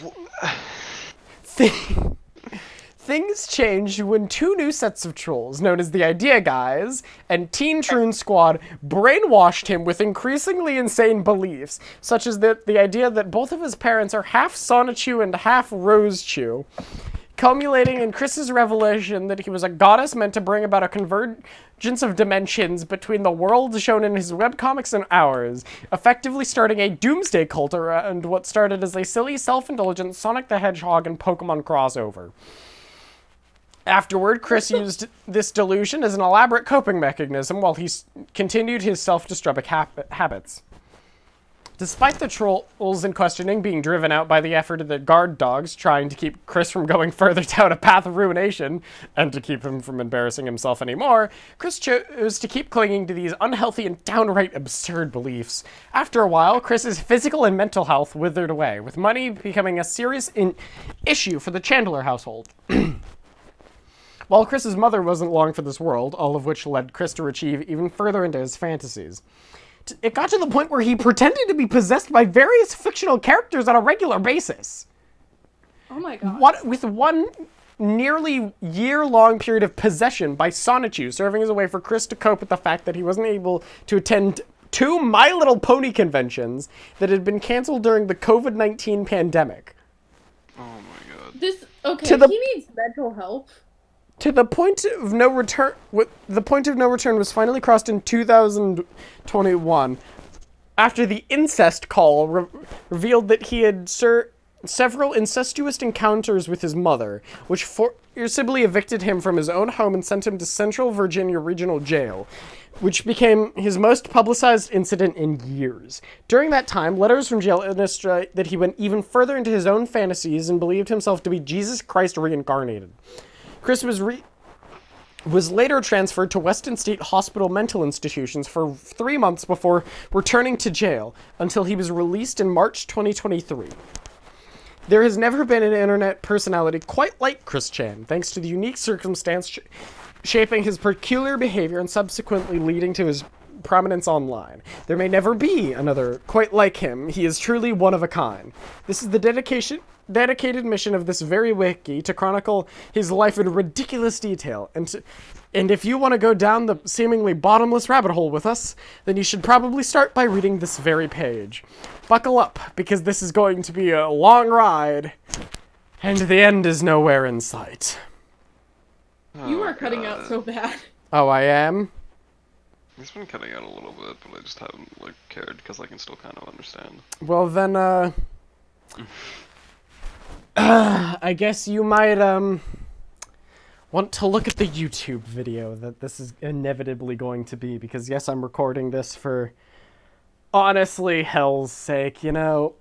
Things changed when two new sets of trolls, known as the Idea Guys and Teen Troon Squad, brainwashed him with increasingly insane beliefs, such as the idea that both of his parents are half Sonichu and half Rosechu, culminating in Chris's revelation that he was a goddess meant to bring about a convergence of dimensions between the worlds shown in his webcomics and ours, effectively starting a doomsday cult around what started as a silly, self-indulgent Sonic the Hedgehog and Pokemon crossover. Afterward, Chris used this delusion as an elaborate coping mechanism while he continued his self-destructive habits. Despite the trolls in questioning being driven out by the effort of the guard dogs trying to keep Chris from going further down a path of ruination, and to keep him from embarrassing himself anymore, Chris chose to keep clinging to these unhealthy and downright absurd beliefs. After a while, Chris's physical and mental health withered away, with money becoming a serious issue for the Chandler household. While Chris's mother wasn't long for this world, all of which led Chris to achieve even further into his fantasies. It got to the point where he pretended to be possessed by various fictional characters on a regular basis. Oh my god. With one nearly year-long period of possession by Sonichu serving as a way for Chris to cope with the fact that he wasn't able to attend 2 My Little Pony conventions that had been canceled during the COVID-19 pandemic. Oh my god. This okay, To the- he needs mental help. To the point of no return, the point of no return was finally crossed in 2021, after the incest call revealed that he had several incestuous encounters with his mother, which forcibly evicted him from his own home and sent him to Central Virginia Regional Jail, which became his most publicized incident in years. During that time, letters from jail illustrate that he went even further into his own fantasies and believed himself to be Jesus Christ reincarnated. Chris was later transferred to Weston State Hospital mental institutions for 3 months before returning to jail, until he was released in March 2023. There has never been an internet personality quite like Chris Chan, thanks to the unique circumstance shaping his peculiar behavior and subsequently leading to his prominence online. There may never be another quite like him. He is truly one of a kind. This is the dedicated mission of this very wiki to chronicle his life in ridiculous detail. And if you want to go down the seemingly bottomless rabbit hole with us, then you should probably start by reading this very page. Buckle up, because this is going to be a long ride, and the end is nowhere in sight. You are cutting out so bad. Oh, I am? He's been cutting out a little bit, but I just haven't like cared because I can still kind of understand. Well then, I guess you might, want to look at the YouTube video that this is inevitably going to be, because yes, I'm recording this for, honestly, hell's sake, you know?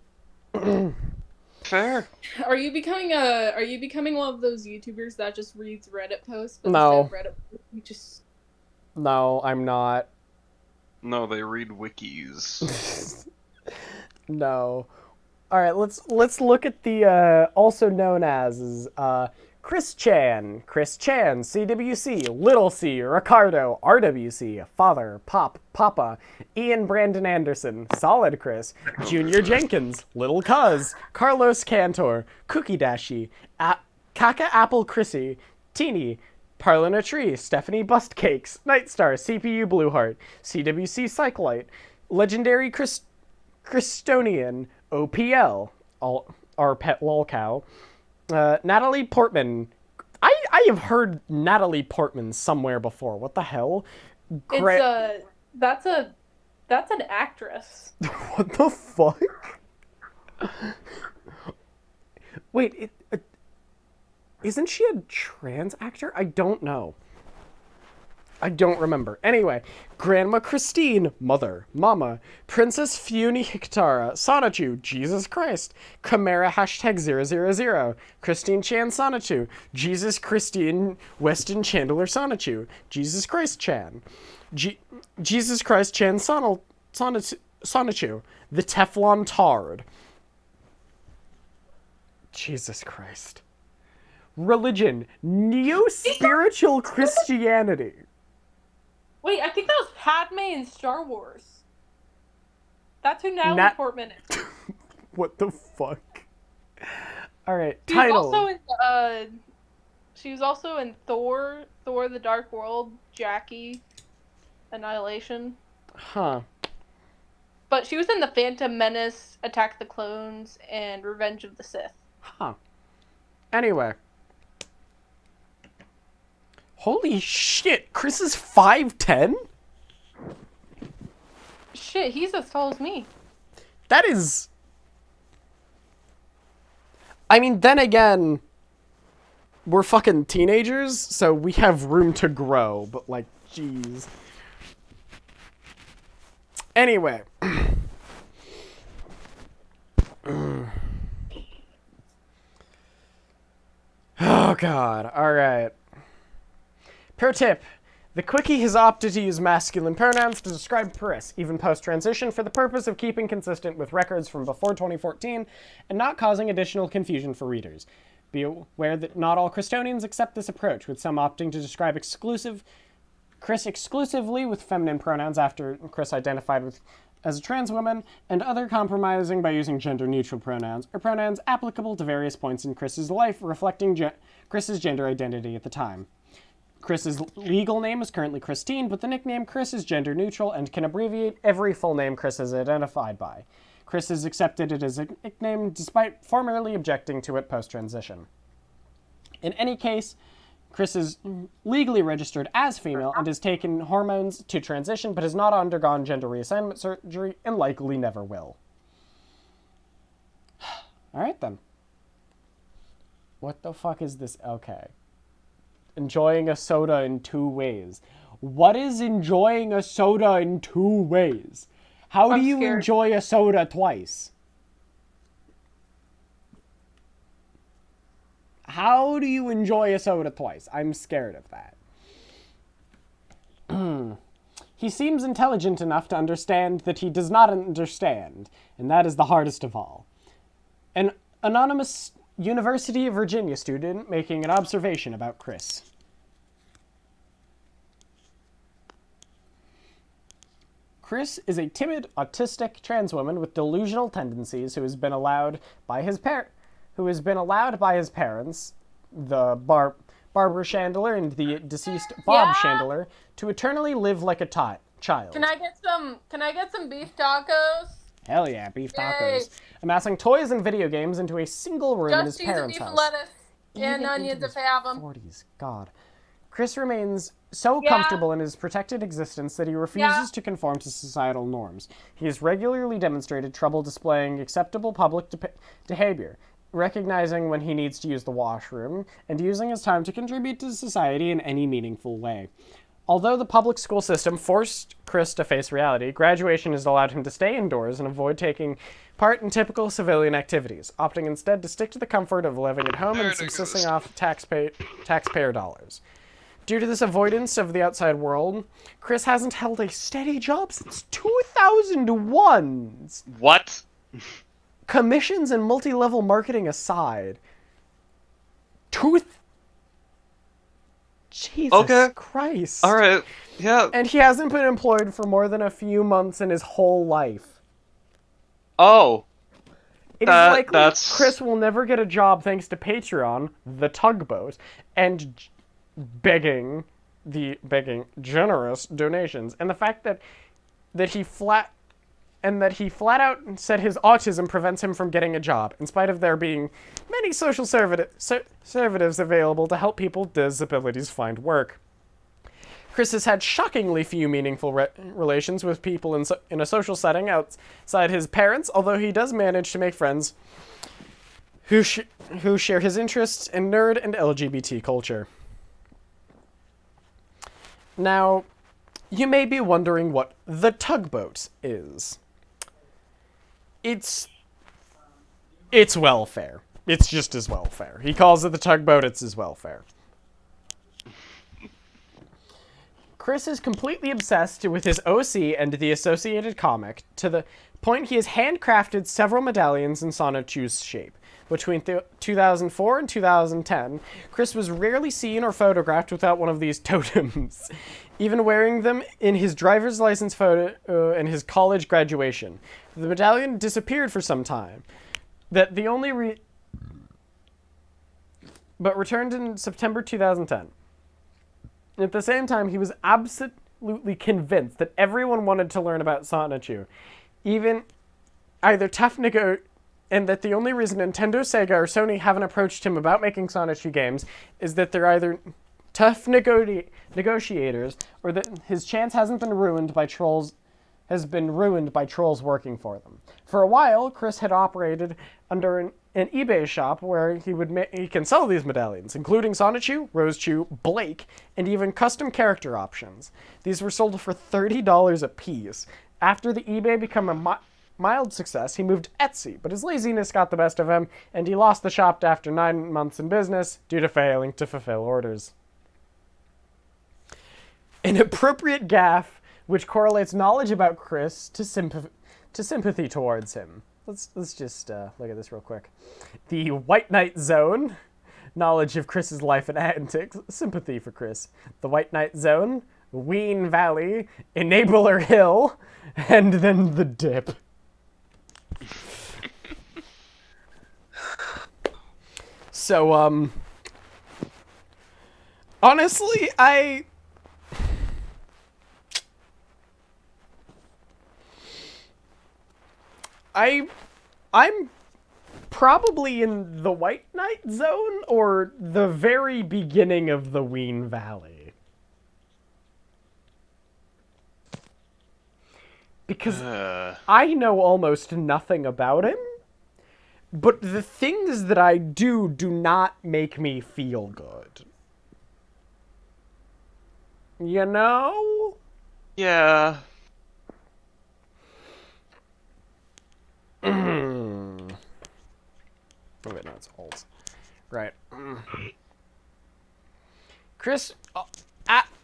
Fair. Are you becoming one of those YouTubers that just reads Reddit posts? But No. instead of Reddit posts, you just... No, I'm not. No, they read wikis. No. Alright, let's look at the, also known as, Chris Chan, CWC, Little C, Ricardo, RWC, Father, Papa, Ian Brandon Anderson, Solid Chris, Junior Jenkins, Little Cuz, Carlos Cantor, Cookie Dashi, Kaka Apple Chrissy, Teeny, Parlina Tree, Stephanie Bustcakes, Nightstar, CPU Blueheart, CWC Cyclite, Legendary Christonian, OPL, our pet lolcow, Natalie Portman. I have heard Natalie Portman somewhere before. What the hell? That's an actress. What the fuck? Wait, isn't she a trans actor? I don't know. I don't remember. Anyway, Grandma Christine, Mother, Mama, Princess Funi Hictara, Sonichu, Jesus Christ, Chimera #000, Christine Chan Sonichu, Jesus Christine Weston Chandler Sonichu, Jesus Christ Chan, Jesus Christ Chan Sonichu, the Teflon Tard. Jesus Christ. Religion, neo-spiritual Christianity. Wait, I think that was Padme in Star Wars. That's who Natalie Portman is. What the fuck? Alright, She title. was also in Thor the Dark World, Jackie, Annihilation. Huh. But she was in The Phantom Menace, Attack the Clones, and Revenge of the Sith. Huh. Anyway. Holy shit, Chris is 5'10"? Shit, he's as tall as me. That is... I mean, then again, we're fucking teenagers, so we have room to grow, but like, jeez. Anyway. Oh god, alright. Pro tip. The Quickie has opted to use masculine pronouns to describe Paris, even post-transition, for the purpose of keeping consistent with records from before 2014 and not causing additional confusion for readers. Be aware that not all Christonians accept this approach, with some opting to describe Chris exclusively with feminine pronouns after Chris identified as a trans woman, and other compromising by using gender-neutral pronouns, or pronouns applicable to various points in Chris's life, reflecting Chris's gender identity at the time. Chris's legal name is currently Christine, but the nickname Chris is gender neutral and can abbreviate every full name Chris is identified by. Chris has accepted it as a nickname despite formerly objecting to it post-transition. In any case, Chris is legally registered as female and has taken hormones to transition, but has not undergone gender reassignment surgery and likely never will. Alright then. What the fuck is this? Okay. Enjoying a soda in 2 ways. What is enjoying a soda in 2 ways? How do you enjoy a soda twice? How do you enjoy a soda twice? I'm scared of that. He seems intelligent enough to understand that he does not understand, and that is the hardest of all. An anonymous University of Virginia student making an observation about Chris. Chris is a timid, autistic trans woman with delusional tendencies who has been allowed by his parents, the Barbara Chandler and the deceased Bob Yeah. Chandler, to eternally live like a child. Can I get some beef tacos? Hell yeah, beef Yay. tacos. Amassing toys and video games into a single room in his Just cheese and parents' beef and house. lettuce and Even onions into if I have them. 40s. God. Chris remains so Yeah. comfortable in his protected existence that he refuses Yeah. to conform to societal norms. He has regularly demonstrated trouble displaying acceptable public behavior, recognizing when he needs to use the washroom, and using his time to contribute to society in any meaningful way. Although the public school system forced Chris to face reality, graduation has allowed him to stay indoors and avoid taking part in typical civilian activities, opting instead to stick to the comfort of living at home and There it subsisting goes. off taxpayer dollars. Due to this avoidance of the outside world, Chris hasn't held a steady job since 2001. What? Commissions and multi-level marketing aside. Jesus Okay. Christ. All right. Yeah. And he hasn't been employed for more than a few months in his whole life. Oh. It is That- likely that's- Chris will never get a job thanks to Patreon, the tugboat, and begging generous donations, and the fact that he flat out said his autism prevents him from getting a job, in spite of there being many social conservatives available to help people with disabilities find work. Chris has had shockingly few meaningful relations with people in a social setting outside his parents, although he does manage to make friends who share his interests in nerd and LGBT culture. Now, you may be wondering what the tugboat is. It's welfare. It's just his welfare. He calls it the tugboat, it's his welfare. Chris is completely obsessed with his OC and the associated comic, to the point he has handcrafted several medallions in Sonichu's shape. Between 2004 and 2010, Chris was rarely seen or photographed without one of these totems, even wearing them in his driver's license photo and his college graduation. The medallion disappeared for some time, but returned in September 2010. At the same time, he was absolutely convinced that everyone wanted to learn about Sonichu, even either and that the only reason Nintendo, Sega, or Sony haven't approached him about making Sonichu games is that they're either tough negotiators or that his chance has been ruined by trolls working for them. For a while, Chris had operated under an eBay shop where he can sell these medallions, including Sonichu, Rosechu, Blake, and even custom character options. These were sold for $30 a piece. After the eBay became a mild success, he moved to Etsy, but his laziness got the best of him, and he lost the shop after 9 months in business due to failing to fulfill orders. An appropriate gaffe which correlates knowledge about Chris to sympathy towards him. Let's just look at this real quick. The White Knight Zone, knowledge of Chris's life and antics, sympathy for Chris. The White Knight Zone, Ween Valley, Enabler Hill, and then the dip. So, honestly, I'm probably in the White Knight Zone or the very beginning of the Ween Valley. Because I know almost nothing about him, but the things that I do not make me feel good. You know? Yeah. Oh wait, no, it's Alt. Right. Chris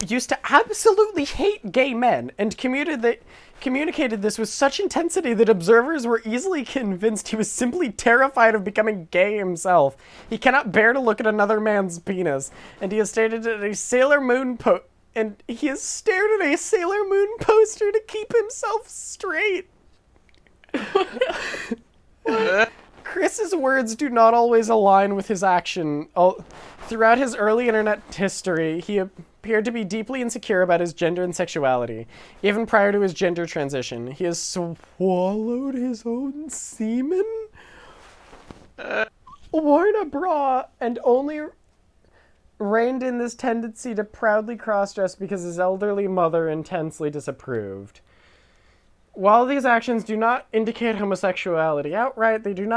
used to absolutely hate gay men and communicated this with such intensity that observers were easily convinced he was simply terrified of becoming gay himself. He cannot bear to look at another man's penis, and he has stated in a Sailor Moon and he has stared at a Sailor Moon poster to keep himself straight. Chris's words do not always align with his action. Throughout his early internet history, he appeared to be deeply insecure about his gender and sexuality. Even prior to his gender transition, he has swallowed his own semen, worn a bra, and only reined in this tendency to proudly cross-dress because his elderly mother intensely disapproved. While these actions do not indicate homosexuality outright, they do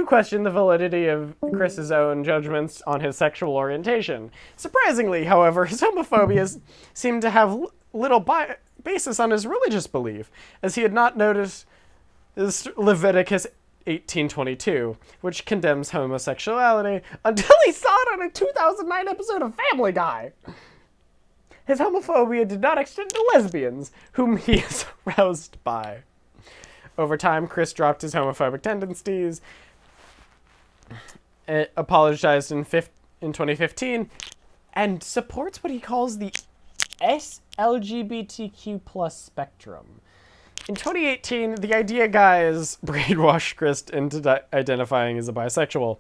question the validity of Chris's own judgments on his sexual orientation. Surprisingly, however, his homophobia seemed to have little basis on his religious belief, as he had not noticed Leviticus 18:22, which condemns homosexuality, until he saw it on a 2009 episode of Family Guy. His homophobia did not extend to lesbians, whom he is aroused by. Over time, Chris dropped his homophobic tendencies, apologized in 2015, and supports what he calls the LGBTQ+ spectrum. In 2018, the Idea Guys brainwashed Chris into identifying as a bisexual.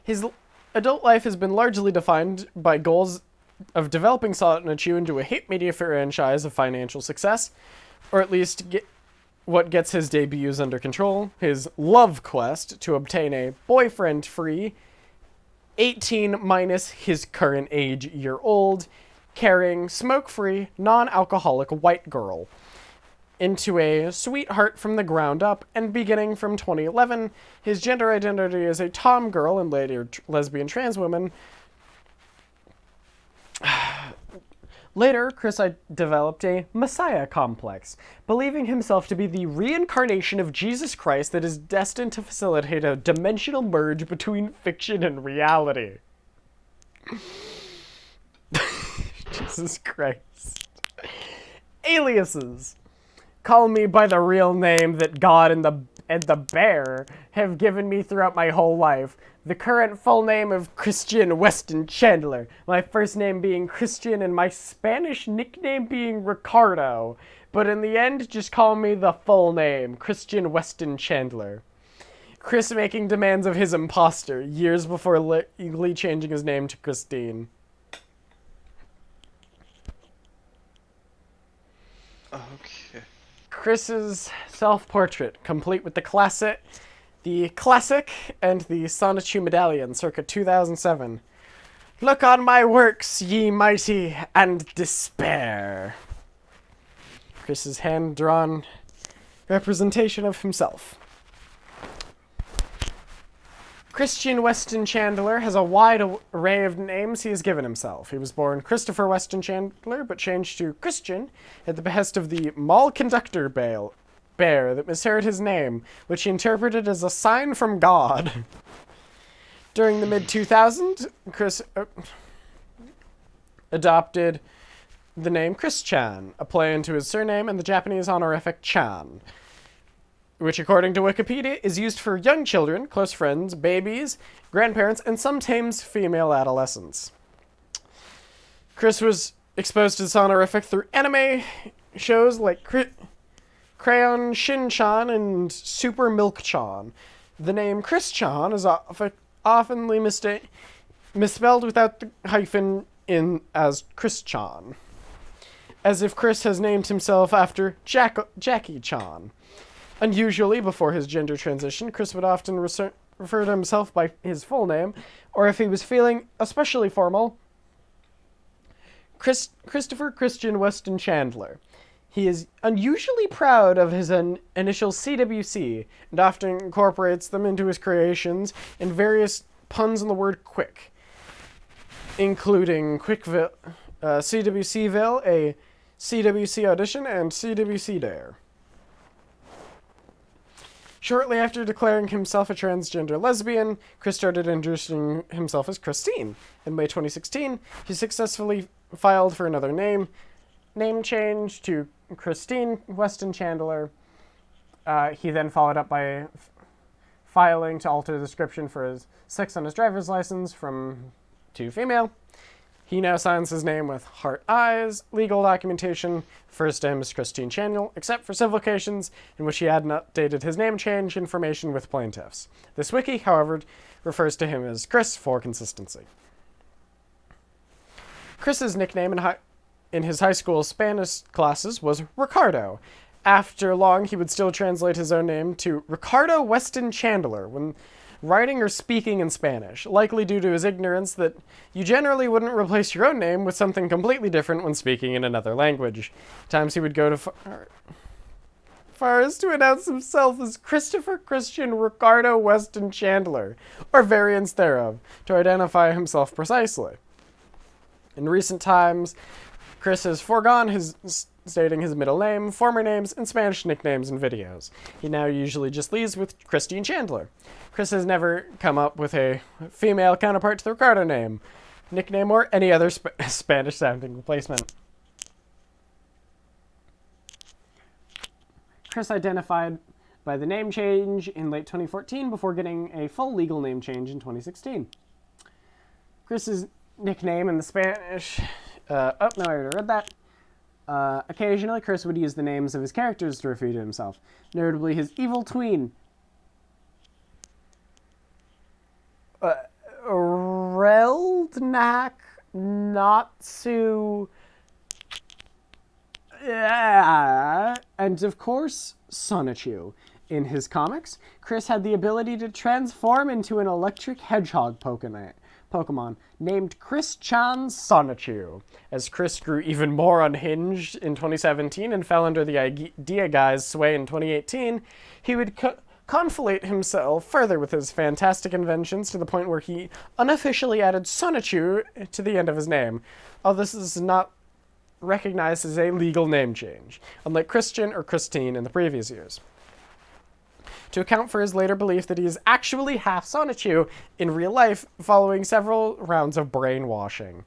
His adult life has been largely defined by goals of developing Sonichu into a hit media franchise of financial success, or at least what gets his debuts under control, his love quest to obtain a boyfriend-free, 18 minus his current age year old, carrying smoke-free, non-alcoholic white girl, into a sweetheart from the ground up, and beginning from 2011, his gender identity as a tom girl and later lesbian trans woman. Later, Chris developed a messiah complex, believing himself to be the reincarnation of Jesus Christ that is destined to facilitate a dimensional merge between fiction and reality. Jesus Christ. Aliases. Call me by the real name that God and the bear have given me throughout my whole life. The current full name of Christian Weston Chandler. My first name being Christian and my Spanish nickname being Ricardo. But in the end, just call me the full name, Christian Weston Chandler. Chris making demands of his imposter years before legally changing his name to Christine. Okay. Chris's self-portrait, complete with the classic and the Sonichu medallion, circa 2007. Look on my works, ye mighty, and despair. Chris's hand-drawn representation of himself. Christian Weston Chandler has a wide array of names he has given himself. He was born Christopher Weston Chandler, but changed to Christian at the behest of the mall conductor bear that misheard his name, which he interpreted as a sign from God. During the mid-2000s, Chris adopted the name Chris-chan, a play into his surname and the Japanese honorific Chan, which according to Wikipedia is used for young children, close friends, babies, grandparents, and sometimes female adolescents. Chris was exposed to this honorific through anime shows like Crayon Shin-chan and Super Milk-chan. The name Chris-chan is often misspelled without the hyphen in as Chris-chan, as if Chris has named himself after Jackie-chan. Unusually, before his gender transition, Chris would often refer to himself by his full name, or if he was feeling especially formal, Christopher Christian Weston Chandler. He is unusually proud of his initials CWC, and often incorporates them into his creations in various puns on the word quick, including Quickville, CWCville, a CWC audition, and CWC Dare. Shortly after declaring himself a transgender lesbian, Chris started introducing himself as Christine. In May 2016, he successfully filed for another name change to Christine Weston Chandler. He then followed up by filing to alter the description for his sex on his driver's license from to female. He now signs his name with heart eyes. Legal documentation refers to him as Christine Channel, except for civil cases in which he hadn't updated his name change information with plaintiffs. This wiki, however, refers to him as Chris for consistency. Chris's nickname in his high school Spanish classes was Ricardo. After long, he would still translate his own name to Ricardo Weston Chandler when writing or speaking in Spanish, likely due to his ignorance that you generally wouldn't replace your own name with something completely different when speaking in another language. Times he would go to far as to announce himself as Christopher Christian Ricardo Weston Chandler, or variants thereof, to identify himself precisely. In recent times, Chris has foregone stating his middle name, former names, and Spanish nicknames in videos. He now usually just leads with Christine Chandler. Chris has never come up with a female counterpart to the Ricardo name, nickname, or any other Spanish-sounding replacement. Chris identified by the name change in late 2014 before getting a full legal name change in 2016. Chris's nickname in the Spanish... no, I already read that. Occasionally, Chris would use the names of his characters to refer to himself, notably his evil tween, Reldnak Natsu, and of course, Sonichu. In his comics, Chris had the ability to transform into an electric hedgehog Pokemon named Chris-chan Sonichu. As Chris grew even more unhinged in 2017 and fell under the Idea Guy's sway in 2018, he would conflate himself further with his fantastic inventions to the point where he unofficially added Sonichu to the end of his name. Although this is not recognized as a legal name change, unlike Christian or Christine in the previous years. To account for his later belief that he is actually half Sonichu in real life following several rounds of brainwashing.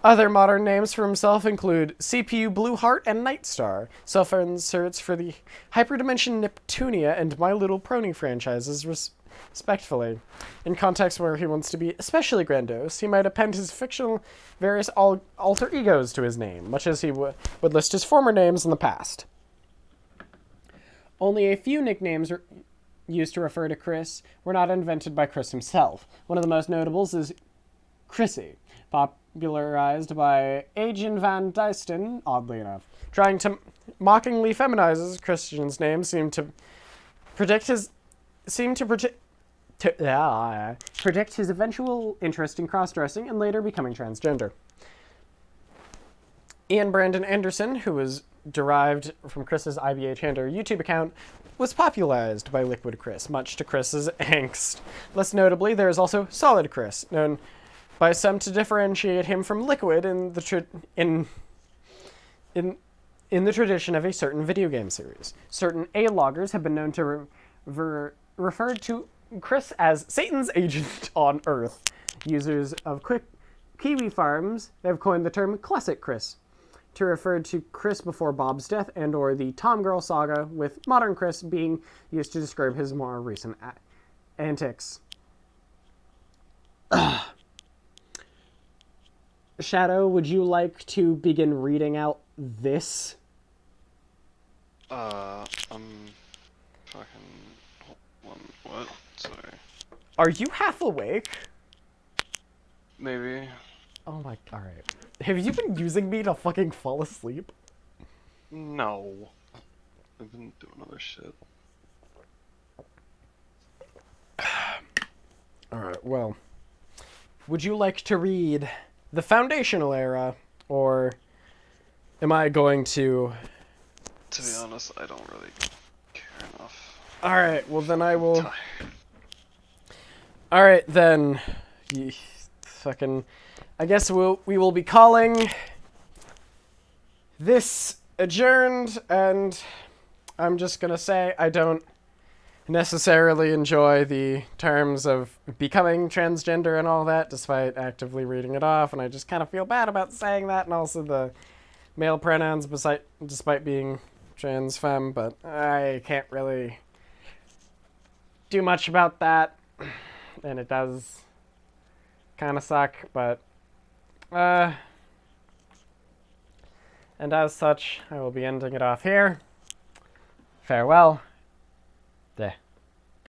Other modern names for himself include CPU Blueheart and Nightstar, self-inserts for the Hyperdimension Neptunia and My Little Pony franchises, respectively. In contexts where he wants to be especially grandiose, he might append his fictional various alter egos to his name, much as he would list his former names in the past. Only a few nicknames used to refer to Chris were not invented by Chris himself. One of the most notables is Chrissy, popularized by Agent Van Dysten, oddly enough. Trying to mockingly feminize Christian's name seemed to predict his eventual interest in cross-dressing and later becoming transgender. Ian Brandon Anderson, who was derived from Chris's IBH Hander YouTube account, was popularized by Liquid Chris, much to Chris's angst. Less notably, there is also Solid Chris, known by some to differentiate him from Liquid in the tradition of a certain video game series. Certain A-loggers have been known to refer to Chris as Satan's agent on Earth. Users of Kiwi Farms have coined the term Classic Chris to refer to Chris before Bob's death and or the Tom Girl saga, with modern Chris being used to describe his more recent antics. Shadow, would you like to begin reading out this? I'm fucking... What? Sorry. Are you half awake? Maybe. Oh my... Alright. Have you been using me to fucking fall asleep? No. I've been doing other shit. Alright, well. Would you like to read the Foundational Era, or am I going to... To be honest, I don't really care enough. Alright, well then I I'm will... tired. Alright then. Fucking... I guess we will be calling this adjourned, and I'm just gonna say I don't necessarily enjoy the terms of becoming transgender and all that, despite actively reading it off, and I just kind of feel bad about saying that, and also the male pronouns despite being trans femme, but I can't really do much about that, and it does kind of suck, but and as such, I will be ending it off here. Farewell. There.